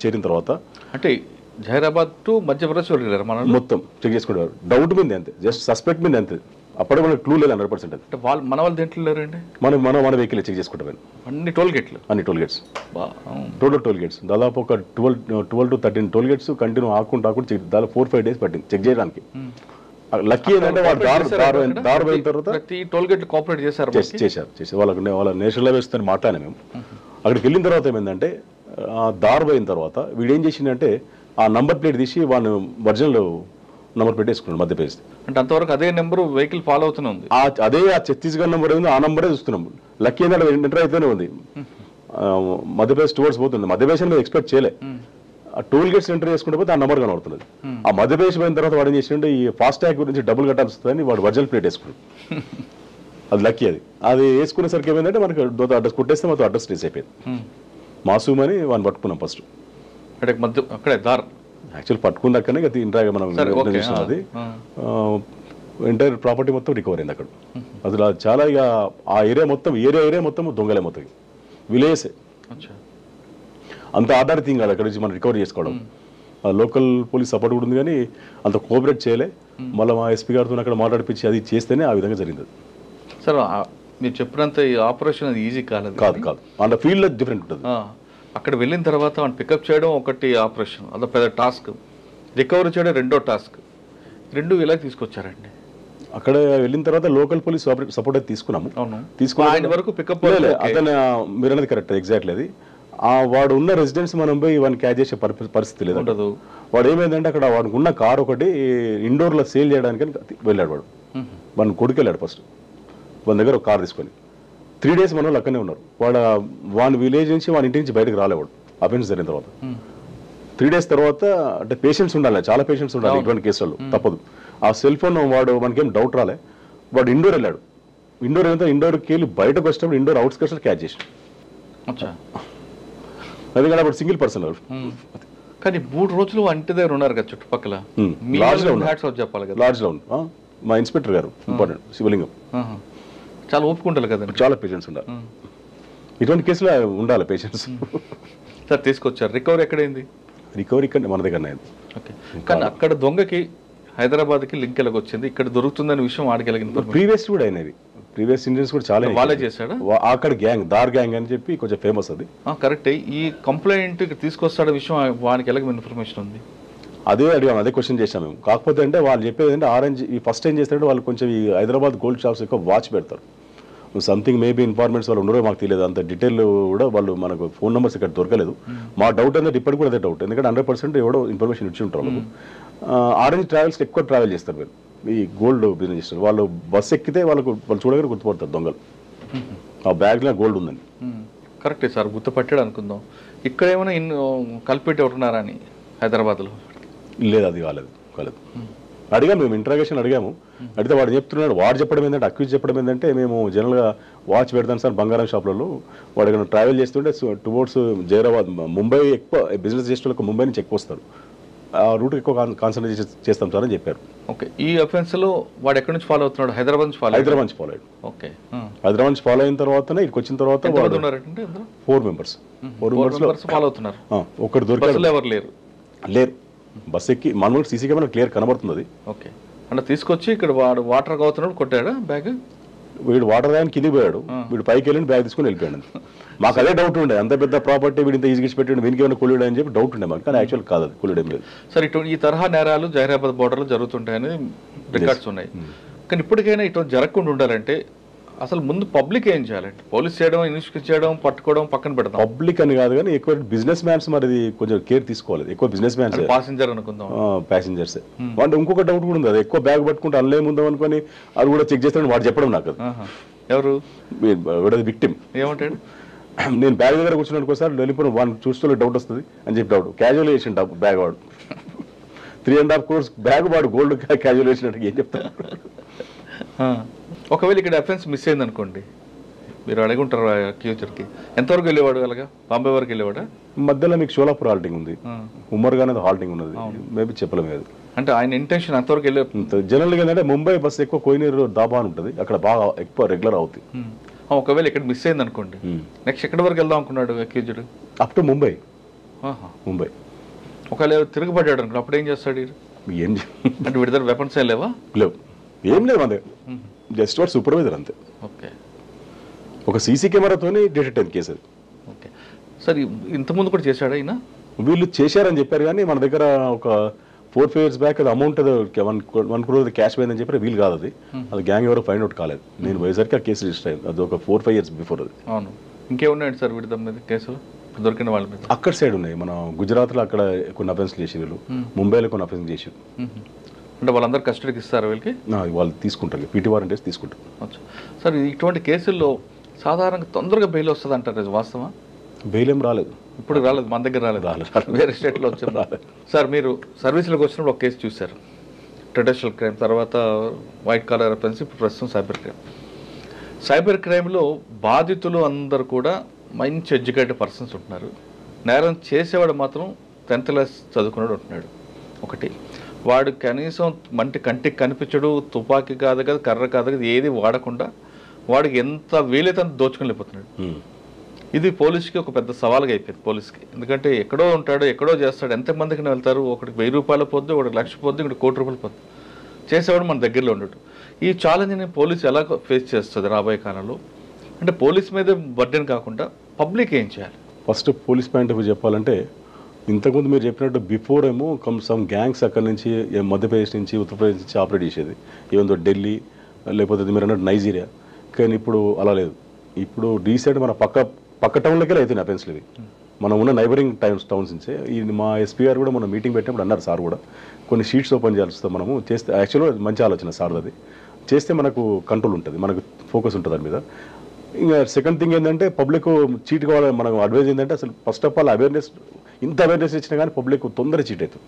చేరిన తర్వాత అంటే జైరాబాద్ టు మధ్యప్రదేశ్ వెళ్ళారు మనం మొత్తం చెక్ చేసుకుంటారు. డౌట్ మీద అంతే, జస్ట్ సస్పెక్ట్ మీద అంతే. అప్పటికి మనకు క్లూ లేదు 100%. అంటే మన వాళ్ళు దేంట్లో లేరండి, మన వెహికల్ చెక్ చేసుకుంటాం. అన్ని టోల్ గేట్లు టోటల్ టోల్ గేట్స్ దాదాపు ఒక 12 to 13 టోల్ గేట్స్ కంటిన్యూ ఆకుండా దాదాపు 4-5 days పట్టింది చెక్ చేయడానికి. లక్కీ ఏంటంటే వాళ్ళు దారు పోయిన తర్వాత టోల్ గేట్లు కోఆపరేట్ చేశారు. వాళ్ళ నేషనల్ హైవేస్ తో మాట్లాడాను మేము. అక్కడికి వెళ్ళిన తర్వాత ఏమైందంటే దారు పోయిన తర్వాత వీడు ఏం చేసిందంటే ఆ నంబర్ ప్లేట్ తీసి వాళ్ళు ఒరిజినల్ నెంబర్ పెట్టేసుకున్నాడు మధ్యప్రదేశ్. అంటే అంతవరకు అదే నెంబర్ వెహికల్ ఫాలో అవుతూనే ఉంది. అదే ఆ ఛత్తీస్గఢ్ నెంబర్ ఏముంది ఆ నెంబరే చూస్తున్నాం. లక్కీ ఏంటంటే ఎంటర్ అయితేనే ఉంది. మధ్యప్రదేశ్ టువర్డ్స్ పోతుంది. మధ్యప్రదేశ్ మేము ఎక్స్పెక్ట్ చేయలే. ఆ టోల్ గేట్స్ ఎంటర్ చేసుకుంటే పోతే ఆ నెంబర్ కనబడుతుంది. ఆ మధ్యప్రదేశ్ పోయిన తర్వాత వాడు ఏం చేసిండే ఈ ఫాస్టాగ్ గురించి డబ్బులు కట్టాల్సి వస్తుందని వాడు వర్జల్ ప్లేట్ వేసుకున్నాడు. అది లక్కీ. అది వేసుకునేసరికి ఏమైందంటే మనకి అడ్రస్ కొట్టేస్తే మాతో అడ్రస్ ట్రేస్ అయిపోయింది. మాసూమ్ అని వాడిని పట్టుకున్నాం ఫస్ట్. అక్కడే దార్ యాక్చువల్ పట్టుకున్నాకనే ఇంట్రాగా మనం అది ఎంటైర్ ప్రాపర్టీ మొత్తం రికవర్ అయింది అక్కడ. అసలు చాలా ఇక ఆ ఏరియా మొత్తం దొంగలే మొత్తం విలేజే. అంత ఆధారిత కాదు అక్కడ నుంచి మనం రికవర్ చేసుకోవడం. లోకల్ పోలీస్ సపోర్ట్ కూడా ఉంది కానీ అంత కోఆపరేట్ చేయలే. మళ్ళీ మా ఎస్పీ గారితో అక్కడ మాట్లాడిపించి అది చేస్తేనే ఆ విధంగా జరిగింది. సార్ మీరు చెప్పినంత ఈ ఆపరేషన్ అది ఈజీ కాలేదు. కాదు అంత ఫీల్డ్ డిఫరెంట్ ఉంటుంది. అక్కడ వెళ్ళిన తర్వాత మనం పికప్ చేయడం ఒకటి ఆపరేషన్, అదో పెద్ద టాస్క్. రికవరీ చేయడం రెండో టాస్క్. రెండు ఇలా తీసుకొచ్చారండి. అక్కడ వెళ్ళిన తర్వాత లోకల్ పోలీస్ సపోర్ట్ అయితే తీసుకున్నాము. ఆయన వరకు పికప్ అతను మీరు అనేది కరెక్ట్ ఎగ్జాక్ట్లీ. అది వాడు ఉన్న రెసిడెన్స్ మనం పోయి వాడిని క్యాచ్ చేసే పరిస్థితి లేదు. వాడు ఏమైందంటే అక్కడ వాడికి ఉన్న కార్ ఒకటి ఇండోర్లో సేల్ చేయడానికి వెళ్ళాడు. వాడిని కొడుకు వెళ్ళాడు ఫస్ట్. వాళ్ళ దగ్గర ఒక కార్ తీసుకొని 3 days మన వాళ్ళు అక్కడనే ఉన్నారు. వాడి విలేజ్ నుంచి వాడి ఇంటి నుంచి బయటకు రాలేవాడు అఫెన్స్ జరిగిన తర్వాత. 3 days తర్వాత అంటే పేషెంట్స్ ఉండాలి, చాలా పేషెంట్స్ ఉండాలి ఇటువంటి కేసుల్లో, తప్పదు. ఆ సెల్ ఫోన్ వాడు మనకేం డౌట్ రాలే. వాడు ఇండోర్ వెళ్ళాడు. ఇండోర్కి వెళ్ళి బయటకు వచ్చినప్పుడు ఇండోర్ అవుట్స్కట్స్ క్యాచ్ చేసి అది కూడా అప్పుడు సింగిల్ పర్సన్. కానీ 3 రోజులు ఇంటి దగ్గర ఉన్నారు కదా చుట్టుపక్కల. చెప్పాలి కదా లాడ్జ్లో ఉంది. మా ఇన్స్పెక్టర్ గారు ఇంపార్టెంట్ శివలింగం. చాలా ఓపిక ఉండాలి కదా. చాలా పేషెంట్స్ ఉండాలి. ఇటువంటి కేసులో ఉండాలి పేషెంట్స్. సార్ తీసుకొచ్చారు. రికవరీ ఎక్కడైంది? రికవరీ ఇక్కడ మన దగ్గర అయింది. ఓకే. కానీ అక్కడ దొంగకి హైదరాబాద్కి లింక్ ఎలాగొచ్చింది, ఇక్కడ దొరుకుతుందనే విషయం ఆడగలిగింది. ప్రీవియస్ కూడా అయినవి. ప్రీవియస్ ఇండియన్స్ కూడా చాలా వాళ్ళే చేశాడు. అక్కడ గ్యాంగ్ దార్ గ్యాంగ్ అని చెప్పి కొంచెం ఫేమస్ అది. కరెక్టే. ఈ కంప్లైంట్ తీసుకొస్తాడు విషయం వానికి ఎలాగ ఇన్ఫర్మేషన్ ఉంది? అదే అడిగాము, అదే క్వశ్చన్ చేసాం మేము. కాకపోతే అంటే వాళ్ళు చెప్పేది అంటే ఆరెంజ్ ఈ ఫస్ట్ ఏం చేస్తారంటే వాళ్ళు కొంచెం ఈ హైదరాబాద్ గోల్డ్ షాప్స్ ఎక్కువ వాచ్ పెడతారు. సంథింగ్ మేబీ ఇన్ఫార్మేట్స్ వాళ్ళు ఉండరో మాకు తెలియదు. అంత డీటెయిల్ కూడా వాళ్ళు మనకు ఫోన్ నెంబర్స్ ఇక్కడ దొరకలేదు. మా డౌట్ అనేది ఇప్పటికి కూడా అదే డౌట్. ఎందుకంటే 100% ఎవడో ఇన్ఫర్మేషన్ ఇచ్చి ఉంటారు వాళ్ళు. ఆరెంజ్ ట్రావెల్స్కి ఎక్కువ ట్రావెల్ చేస్తారు వీళ్ళు, ఈ గోల్డ్ బిజినెస్ చేస్తారు. వాళ్ళు బస్సు ఎక్కితే వాళ్ళు చూడగానే గుర్తుపడతారు దొంగలు ఆ బ్యాగ్లో గోల్డ్ ఉందని. కరెక్టే సార్, గుర్తుపట్టాడు అనుకుందాం. ఇక్కడ ఏమైనా కల్పిట్ ఎవరున్నారా అని హైదరాబాద్లో? లేదు, అది కాలేదు. అడిగాము మేము, ఇంట్రాగేషన్ అడిగాము. అడిగితే వాడు చెప్తున్నాడు, వాడు చెప్పడం ఏంటంటే అక్యూజ్ చెప్పడం ఏంటంటే మేము జనరల్గా వాచ్ పెడతాను సార్ బంగారం షాప్లలో. వాడు ఇక్కడ ట్రావెల్ చేస్తుంటే టువర్డ్స్ జైరాబాద్ ముంబై ఎక్కువ బిజినెస్ చేసే వాళ్ళకి ముంబై నుంచి ఎక్కువ వస్తారు, ఆ రూట్ ఎక్కువ కాన్సన్ట్రేట్ చేస్తాం సార్ అని చెప్పారు. ఓకే. ఈ అఫెన్స్లో వాడు ఎక్కడి నుంచి ఫాలో అవుతున్నాడు? హైదరాబాద్ నుంచి ఫాలో అయ్యాడు. ఓకే. హైదరాబాద్ నుంచి ఫాలో అయిన తర్వాతనే ఇక్కడికి వచ్చిన తర్వాత 4 members ఫాలో అవుతున్నారు. ఒకటి దొరికారు, ఎవరు లేరు. బస్ ఎక్కి మనకు సీసీ కెమెరా క్లియర్ కనబడుతుంది. ఓకే. అంటే తీసుకొచ్చి ఇక్కడ వాడు వాటర్ అవుతున్నాడు, కొట్టాడా బ్యాగ్? వీడు వాటర్ దాని కింది పోయాడు, వీడు పైకి వెళ్ళి బ్యాగ్ తీసుకుని వెళ్ళిపోయాడు. మాకు అదే డౌట్ ఉండే, అంత పెద్ద ప్రాపర్టీ వీడి ఇంత ఈజీగా పెట్టాడు, వీనికి ఏమైనా కొల్లుడు అని చెప్పి డౌట్ ఉండే మాకు. కానీ యాక్చువల్ కాదు, అది కొల్లుడేం లేదు. సరే, ఈ తరహా నేరాలు జైరాబాద్ బోర్డర్లో జరుగుతుంటాయని రికార్డ్స్ ఉన్నాయి. కానీ ఇప్పటికైనా ఇటువంటి జరగకుండా ఉండాలంటే అసలు ముందు పబ్లిక్ ఏం చేయాలంటే? పోలీస్ చేయడం, ఇన్వెస్టిగేట్ చేయడం, పట్టుకోవడం పక్కన పెడతాం. పబ్లిక్ అని కాదు కానీ ఎక్కువ బిజినెస్ మ్యాన్స్ మరి కొంచెం కేర్ తీసుకోవాలి. ఎక్కువ బిజినెస్ మ్యాన్స్, పాసెంజర్ అనుకుందాం, ప్యాసింజర్స్. అంటే ఇంకొక డౌట్ కూడా ఉంది, అది ఎక్కువ బ్యాగ్ పట్టుకుంటే అల్లే ముందాం అనుకుని అది కూడా చెక్ చేస్తాను వాడు చెప్పడం నాకు. ఎవరు విక్టిమ్ ఏమంటాడు? నేను బ్యాగ్ దగ్గర కూర్చున్నాను ఒకసారి వెళ్ళిపోయిన వాడిని చూస్తూ డౌట్ వస్తుంది అని చెప్పి డౌట్ క్యాజువల్ చేసిన బ్యాగ్ వాడు 3.5 crores బ్యాగ్ వాడు గోల్డ్ క్యాజువల్ చేసినట్టు ఏం చెప్తాను. ఒకవేళ ఇక్కడ అఫెన్స్ మిస్ అయింది అనుకోండి, మీరు అడుగుంటారు అక్యూజర్కి, ఎంతవరకు వెళ్ళేవాడు? అలాగా బాంబే వరకు వెళ్ళేవాడా? మధ్యలో మీకు షోలాపూర్ హాల్టింగ్ ఉంది, ఉమ్మర్గా అనేది హాల్టింగ్ ఉన్నది, మేబీ చెప్పలేము కాదు. అంటే ఆయన ఇంటెన్షన్ అంతవరకు వెళ్ళే. జనరల్గా ఏంటంటే ముంబై బస్ ఎక్కువ కోయినూరు దాబా అని ఉంటుంది, అక్కడ బాగా ఎక్కువ రెగ్యులర్ అవుతుంది. ఒకవేళ ఇక్కడ మిస్ అయింది అనుకోండి, నెక్స్ట్ ఎక్కడి వరకు వెళ్దాం అనుకున్నాడు అక్యూజుడు? Up to Mumbai. ఒకవేళ తిరుగుబడ్డాడు అనుకో, అప్పుడు ఏం చేస్తాడు? ఏం అంటే వీడి దగ్గర వెపన్స్ ఏం లేవా? లేవు, ఏం లేదు. అదే జస్ట్ వాడు సూపర్వైజర్ అంతే. ఓకే. ఒక సీసీ కెమెరాతోనే డిటెక్ట్ అయింది కేసు. ఓకే. సరే, ఇంతకుముందు కూడా చేశాడా ఈయన? వీళ్ళు చేశారని చెప్పారు కానీ మన దగ్గర ఒక 4-5 years బ్యాక్ అది అమౌంట్ 1 crore క్యాష్ పోయిందని చెప్పారు. వీలు కాదు, అది గ్యాంగ్ ఎవరో ఫైండ్ అవుట్ కాలేదు. నేను పోయేసరికి ఆ కేసు రిజిస్టర్ అయింది. అది ఒక 4-5 years బిఫోర్ అది. అవును. ఇంకేమున్నాయండి సార్ వీడి మీద కేసులు దొరికిన వాళ్ళ మీద? అక్కడ సైడ్ ఉన్నాయి, మన గుజరాత్లో అక్కడ కొన్ని అఫెన్స్లు చేసి, వీళ్ళు ముంబైలో కొన్ని అఫెన్స్ చేసి. అంటే వాళ్ళందరూ కస్టడీకి ఇస్తారు వీళ్ళకి? వాళ్ళు తీసుకుంటారు, పీటీ వారెంట్ వేసి తీసుకుంటారు. సార్ ఇటువంటి కేసుల్లో సాధారణంగా తొందరగా బెయిల్ వస్తుంది అంటారు, అది వాస్తవా? బెయిల్ ఏం రాలేదు, ఇప్పుడు రాలేదు, మన దగ్గర రాలేదు, వేరే స్టేట్లో వచ్చి రాలేదు. సార్ మీరు సర్వీసులకు వచ్చినప్పుడు ఒక కేసు చూశారు, ట్రెడిషనల్ క్రైమ్, తర్వాత వైట్ కాలర్ అఫెన్స్, ఇప్పుడు ప్రస్తుతం సైబర్ క్రైమ్. సైబర్ క్రైమ్లో బాధితులు అందరూ కూడా మంచి ఎడ్యుకేటెడ్ పర్సన్స్ ఉంటున్నారు, నేరం చేసేవాడు మాత్రం 10th క్లాస్ చదువుకున్నాడు ఉంటున్నాడు. ఒకటి, వాడు కనీసం కంటికి కనిపించడు, తుపాకీ కాదు కదా, కర్ర కాదు కదా, ఏది వాడకుండా వాడికి ఎంత వీలైతే అంత దోచుకొని వెళ్ళిపోతున్నాడు. ఇది పోలీస్కి ఒక పెద్ద సవాల్గా అయిపోయింది పోలీస్కి. ఎందుకంటే ఎక్కడో ఉంటాడు, ఎక్కడో చేస్తాడు, ఎంతమందికి వెళ్తారు, ఒకటికి 1000 రూపాయలు పొద్దు, ఒకటి 1,00,000 పొద్దు, ఇంకోటి 1,00,00,000 రూపాయలు పొద్దు, చేసేవాడు మన దగ్గరలో ఉండడు. ఈ ఛాలెంజ్ని పోలీసు ఎలా ఫేస్ చేస్తుంది రాబోయే కాలంలో? అంటే పోలీస్ మీద బర్డెన్ కాకుండా పబ్లిక్ ఏం చేయాలి? First police point of view చెప్పాలంటే, ఇంతకుముందు మీరు చెప్పినట్టు బిఫోర్ ఏమో సమ్ గ్యాంగ్స్ అక్కడి నుంచి మధ్యప్రదేశ్ నుంచి, ఉత్తరప్రదేశ్ నుంచి ఆపరేట్ చేసేది, ఈవెన్ ఢిల్లీ లేకపోతే మీరు అన్నట్టు నైజీరియా. కానీ ఇప్పుడు అలా లేదు. ఇప్పుడు రీసెంట్ మన పక్క టౌన్లకే అవుతున్నాయి అఫెన్స్లు ఇవి, మనం ఉన్న నైబరింగ్ టౌన్స్ నుంచే. ఇది మా ఎస్పీ గారు కూడా మనం మీటింగ్ పెట్టినప్పుడు అన్నారు, సార్ కూడా కొన్ని షీట్స్ ఓపెన్ చేయాల్సి వస్తాం మనము చేస్తే. యాక్చువల్గా మంచి ఆలోచన సార్ అది, చేస్తే మనకు కంట్రోల్ ఉంటుంది, మనకు ఫోకస్ ఉంటుంది దాని మీద. ఇంకా సెకండ్ థింగ్ ఏంటంటే పబ్లిక్ చీట్ కావాలని మనకు అడ్వైజ్ ఏంటంటే, అసలు ఫస్ట్ ఆఫ్ ఆల్ అవేర్నెస్, ఇంత అవేర్నెస్ ఇచ్చినా కానీ పబ్లిక్ తొందరగా చీట్ అవుతుంది.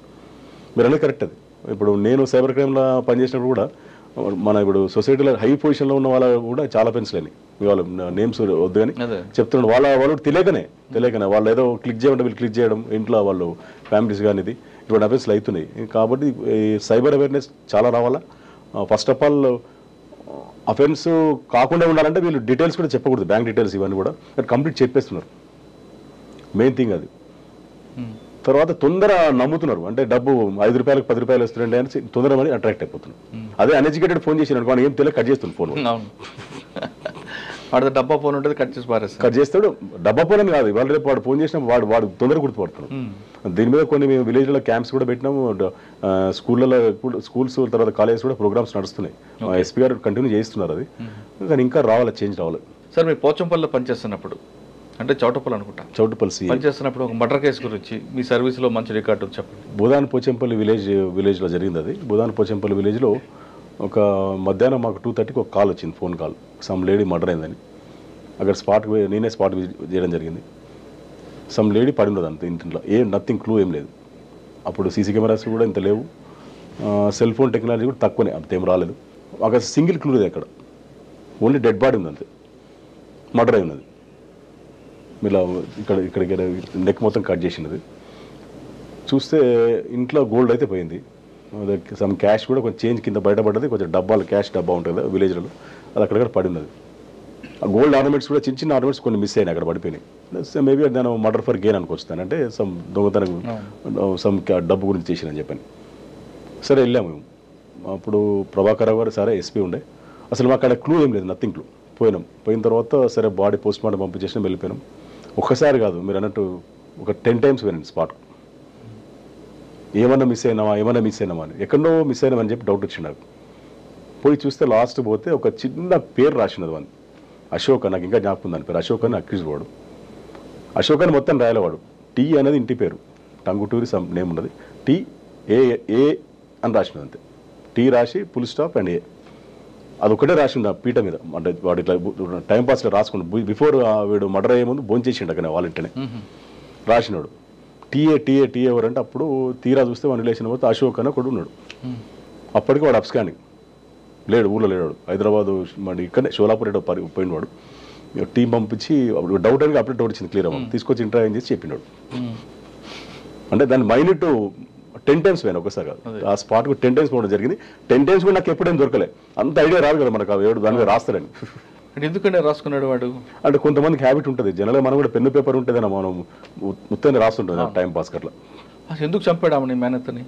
మీరు అనేది కరెక్ట్ అది. ఇప్పుడు నేను సైబర్ క్రైమ్లో పనిచేసినప్పుడు కూడా మన ఇప్పుడు సొసైటీలో హై పొజిషన్లో ఉన్న వాళ్ళు కూడా చాలా పెన్సిల్ మీ వాళ్ళ నేమ్స్ వద్దు కానీ చెప్తున్నాడు, వాళ్ళు తెలియకనే వాళ్ళు ఏదో క్లిక్ చేయడం, వీళ్ళు క్లిక్ చేయడం, ఇంట్లో వాళ్ళు ఫ్యామిలీస్ కానీ ఇది ఇటువంటి అఫెన్స్లు అవుతున్నాయి. కాబట్టి ఈ సైబర్ అవేర్నెస్ చాలా రావాలా. ఫస్ట్ ఆఫ్ ఆల్ అఫెన్స్ కాకుండా ఉండాలంటే వీళ్ళు డీటెయిల్స్ కూడా చెప్పకూడదు, బ్యాంక్ డీటెయిల్స్ ఇవన్నీ కూడా కంప్లీట్ చెప్పేస్తున్నారు, మెయిన్ థింగ్ అది. తర్వాత తొందర నమ్ముతున్నారు, అంటే డబ్బు 5 రూపాయలకు 10 రూపాయలు వస్తుందంటే అని తొందరగా మనీ అట్రాక్ట్ అయిపోతున్నారు. అదే అన్ఎడ్యుకేటెడ్ ఫోన్ చేసినాడు వాడు ఏం తెలియక కట్ చేస్తుంది ఫోన్, వాడు డబ్బా ఫోన్ ఉంటుంది కట్ చేస్తాడు. డబ్బా ఫోన్ అని కాదు, వాళ్ళు రేపు వాడు ఫోన్ చేసినా వాడు తొందరగా గుర్తుపడుతున్నాడు. దీని మీద కొన్ని మేము విలేజ్లో క్యాంప్స్ కూడా పెట్టినాము, స్కూల్స్ తర్వాత కాలేజెస్ కూడా ప్రోగ్రామ్స్ నడుస్తున్నాయి. ఎస్పీ గారు కంటిన్యూ చేస్తున్నారు అది, కానీ ఇంకా రావాలి, చేంజ్ రావాలి. సార్ మీరు పోచంపల్లిలో పనిచేస్తున్నప్పుడు, అంటే చౌటపల్లి అనుకుంటా, చౌటపల్లి పనిచేస్తున్నప్పుడు ఒక మర్డర్ కేసు గురించి మీ సర్వీస్లో మంచి రికార్డు చెప్పండి. బోధాన్ పోచంపల్లి విలేజ్లో జరిగింది అది. బోధాన్ పోచంపల్లి విలేజ్లో ఒక మధ్యాహ్నం మాకు 2:30కి ఒక కాల్ వచ్చింది, phone call, some lady murder అయిందని. అక్కడ నేనే స్పాట్ చేయడం జరిగింది. సమ్ లేడీ పడి ఉండదు అంత ఇంట్లో, నథింగ్ క్లూ ఏం లేదు. అప్పుడు సీసీ కెమెరాస్ కూడా ఇంత లేవు, సెల్ ఫోన్ టెక్నాలజీ కూడా తక్కువనే, అంతేం రాలేదు. అక్కడ సింగిల్ క్లూ లేదు, అక్కడ ఓన్లీ డెడ్ బాడీ ఉంది అంతే, మర్డర్ అయి ఉన్నది. ఇలా ఇక్కడ నెక్ మొత్తం కట్ చేసినది. చూస్తే ఇంట్లో గోల్డ్ అయితే పోయింది, సమ్ క్యాష్ కూడా కొంచెం చేంజ్ కింద బయటపడ్డది, కొంచెం డబ్బాలు క్యాష్ డబ్బా ఉంటుంది కదా విలేజ్లలో, అది అక్కడక్కడ పడి ఉన్నది. ఆ గోల్డ్ ఆర్నమెంట్స్ కూడా చిన్న ఆర్నమెంట్స్ కొన్ని మిస్ అయినాయి, అక్కడ పడిపోయినాయి. మేబీ నేను మర్డర్ ఫర్ గెయిన్ అనుకొస్తాను, అంటే సమ్ దొంగతనం సమ్ డబ్బు గురించి చేసినని చెప్పని. సరే వెళ్ళాము మేము. అప్పుడు ప్రభాకర్ గారు సరే ఎస్పీ ఉండే, అసలు మాకు అక్కడ క్లూ ఏం లేదు, నథింగ్ క్లూ. పోయిన తర్వాత సరే బాడీ పోస్ట్ మార్టం పంపించేసిన వెళ్ళిపోయినాం. ఒక్కసారి కాదు మీరు అన్నట్టు ఒక 10 times పోయినాను స్పాట్. ఏమన్నా మిస్ అయినామా అని, ఎక్కడో మిస్ అయినామని చెప్పి డౌట్ వచ్చింది నాకు. పోయి చూస్తే లాస్ట్ పోతే ఒక చిన్న పేరు రాసినది వాడిని, అశోక్, నాకు ఇంకా జ్ఞాపకం దాని పేరు, అశోక్ అని అక్యూజ్ వాడు. అశోక్ అని మొత్తం రాయలేవాడు, టీ అనేది ఇంటి పేరు, టంగుటూరి సమ్ నేమ్ ఉన్నది, TA అని రాసినది అంతే. టీ రాసి ఫుల్ స్టాప్ అండ్ అదొక్కటే రాసిండు ఆ పీట మీద. అంటే వాడు ఇట్లా టైంపాస్లో రాసుకుంటు బిఫోర్ వీడు మర్డర్ అయ్యే ముందు భోంచేసిండు అక్కడ వాళ్ళ ఇంటనే రాసినాడు. TA ఎవరంటే అప్పుడు తీరా చూస్తే వాడిని రిలేషన్ పోతే అశోక్ అని ఒకడు ఉన్నాడు. అప్పటికి వాడు అప్స్కానింగ్ లేడు, ఊళ్ళో లేడు, హైదరాబాద్ మరి ఇక్కడనే షోలాపూర్ ఏటో పోయిన వాడు. టీం పంపించి డౌట్ అని అప్పుడే డౌట్ వచ్చింది, క్లియర్ అవ్వాలి, తీసుకొచ్చి ఇంటర్వ్యూ చేసి చెప్పినాడు. అంటే దాన్ని మైన్యూట్ 10 times పోయినా ఒకసారి కాదు, ఆ స్పాట్కు 10 times పోవడం జరిగింది. 10 times కూడా నాకు ఎప్పుడేం దొరకలే, అంత ఐడియా రాదు కదా మనకు, ఎవడు దాని మీద రాస్తాడని. ఎందుకంటే రాసుకున్నాడు వాడు, అంటే కొంతమందికి హ్యాబిట్ ఉంటుంది, జనరల్గా మనం కూడా పెన్ను పేపర్ ఉంటుందని మనం మొత్తాన్ని రాస్తుంటుంది టైం పాస్ అట్లా. ఎందుకు చంపాడు ఆమె మేనత్తని?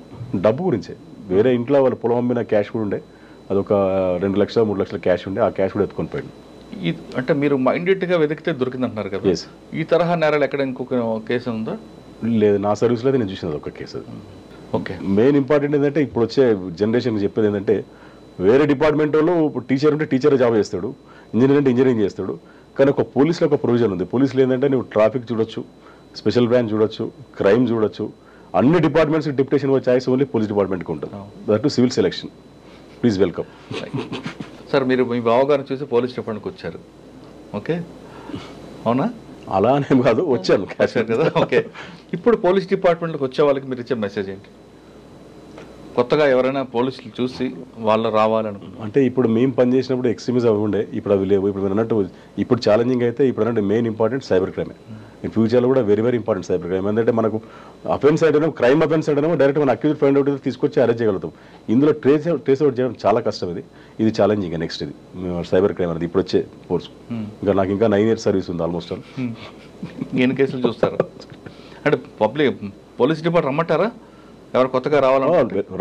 డబ్బు గురించే. వేరే ఇంట్లో వాళ్ళు పొలం అమ్మిన క్యాష్ కూడా ఉండే, అదొక 2 లక్షలు 3 లక్షల క్యాష్ ఉండే, ఆ క్యాష్ కూడా ఎత్తుకొని పోయాడు. అంటే మీరు మైండెడ్గా వెతికితే దొరికిందంటున్నారు కదా, ఈ తరహా నేరాలు ఎక్కడ ఇంకొక కేసు ఉందా? లేదు, నా సర్వీస్లో అయితే నేను చూసినది ఒక కేసు. ఓకే, మెయిన్ ఇంపార్టెంట్ ఏంటంటే ఇప్పుడు వచ్చే జనరేషన్కి చెప్పేది ఏంటంటే, వేరే డిపార్ట్మెంట్ వాళ్ళు ఇప్పుడు టీచర్ ఉంటే టీచర్ జాబ్ చేస్తాడు, ఇంజనీర్ అంటే ఇంజనీరింగ్ చేస్తాడు, కానీ ఒక పోలీసులో ఒక ప్రొవిజన్ ఉంది. పోలీసులు ఏంటంటే నువ్వు ట్రాఫిక్ చూడొచ్చు, స్పెషల్ బ్రాంచ్ చూడొచ్చు, క్రైమ్ చూడొచ్చు, అన్ని departments deputation choice only police డిపార్ట్మెంట్కి ఉంటుంది. That to civil selection. Please welcome. Sir మీరు మీ బావగారిని చూసి పోలీస్ డిపార్ట్మెంట్కి వచ్చారు, ఓకే అవునా? అలా అనేం కాదు, వచ్చాను కదా. ఓకే, ఇప్పుడు పోలీస్ డిపార్ట్మెంట్కి వచ్చే వాళ్ళకి మీరు ఇచ్చే మెసేజ్ ఏంటి? కొత్తగా ఎవరైనా పోలీసులు చూసి వాళ్ళు రావాలనుకుంటున్నారు అంటే ఇప్పుడు మేము పనిచేసినప్పుడు ఎక్స్ట్రీమిజం అవి ఉండే, ఇప్పుడు అవి లేవు. ఇప్పుడు మీరు అన్నట్టు ఇప్పుడు ఛాలెంజింగ్ అయితే ఇప్పుడు అన్నట్టు మెయిన్ ఇంపార్టెంట్ సైబర్ క్రైమే. ఇన్ ఫ్యూచర్లో కూడా very very important cyber crime. ఎందుకంటే మనకు అఫెన్స్ అయితేనే క్రైమ్ అఫెన్స్ అయితేనే డైరెక్ట్ మన అక్యూజ్ ఫైండ్ అవుట్ తీసుకొచ్చి అరెస్ట్ చేయగలుగుతాం. ఇందులో ట్రేస్ అవుట్ చేయడం చాలా కష్టం. ఇది ఛాలెంజింగ్. నెక్స్ట్ ఇది సైబర్ క్రైమ్ అనేది ఇప్పుడు వచ్చే ఫోర్స్. ఇంకా నాకు ఇంకా 9 years సర్వీస్ ఉంది ఆల్మోస్ట్. ఎన్ని కేసులు చూస్తారు అంటే పబ్లిక్ పోలీస్ డిపార్ట్మెంట్ రమ్మంటారా? ఎవరు కొత్తగా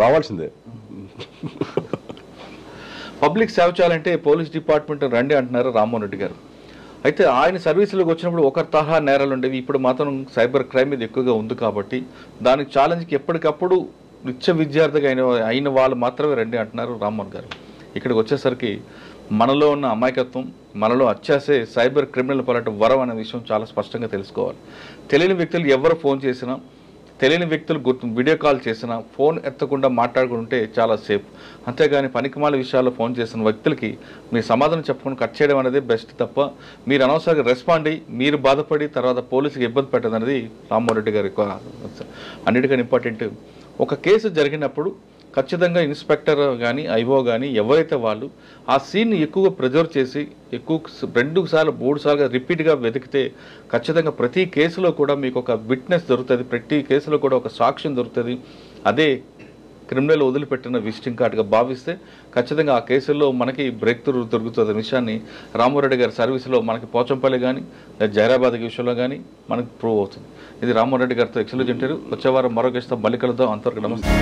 రావాల్సిందే. పబ్లిక్ సేవ చేయాలంటే పోలీస్ డిపార్ట్మెంట్ రండి అంటున్నారు రామ్మోహన్ రెడ్డి గారు. అయితే ఆయన సర్వీసులకు వచ్చినప్పుడు ఒక తరహా నేరాలు ఉండేవి, ఇప్పుడు మాత్రం సైబర్ క్రైమ్ మీద ఎక్కువగా ఉంది కాబట్టి దానికి ఛాలెంజ్కి ఎప్పటికప్పుడు నిత్య విద్యార్థిగా అయిన వాళ్ళు మాత్రమే రండి అంటున్నారు రామ్మోహన్ గారు. ఇక్కడికి వచ్చేసరికి మనలో ఉన్న అమాయకత్వం, మనలో అత్యాసే సైబర్ క్రిమినల్ పాలట వరం అనే విషయం చాలా స్పష్టంగా తెలుసుకోవాలి. తెలియని వ్యక్తులు ఎవరు ఫోన్ చేసినా, తెలియని వ్యక్తులు వీడియో కాల్ చేసినా ఫోన్ ఎత్తకుండా మాట్లాడుకుంటే చాలా సేఫ్. అంతేగాని పనికిమాల విషయాల్లో ఫోన్ చేసిన వ్యక్తులకి మీరు సమాధానం చెప్పుకొని కట్ చేయడం అనేది బెస్ట్ తప్ప మీరు అనవసరంగా రెస్పాండ్ అయ్యి మీరు బాధపడి తర్వాత పోలీసుకి ఇబ్బంది పెట్టడం అనేది రామ్మోహన్ రెడ్డి గారు అన్నిటికన్నా ఇంపార్టెంట్. ఒక కేసు జరిగినప్పుడు ఖచ్చితంగా ఇన్స్పెక్టర్ కానీ ఐఓ కానీ ఎవరైతే వాళ్ళు ఆ సీన్ని ఎక్కువగా ప్రిజర్వ్ చేసి ఎక్కువ 2 సార్లు 3 సార్లుగా రిపీట్గా వెతికితే ఖచ్చితంగా ప్రతి కేసులో కూడా మీకు ఒక విట్నెస్ దొరుకుతుంది, ప్రతి కేసులో కూడా ఒక సాక్ష్యం దొరుకుతుంది. అదే క్రిమినల్ వదిలిపెట్టిన విజిటింగ్ కార్డుగా భావిస్తే ఖచ్చితంగా ఆ కేసుల్లో మనకి బ్రేక్ త్రూ దొరుకుతుంది విషయాన్ని రామ్మోహన్ రెడ్డి గారి సర్వీసులో మనకి పోచంపల్లి కానీ జైరాబాద్ విషయంలో కానీ మనకి ప్రూవ్ అవుతుంది. ఇది రామ్మోహన్ రెడ్డి గారితో ఎక్స్క్లూజివ్ ఇంటర్వ్యూ. వచ్చే వారం మరో గెస్ట్తో మళ్ళీ కలుద్దాం. అంతవరకు నమస్తే.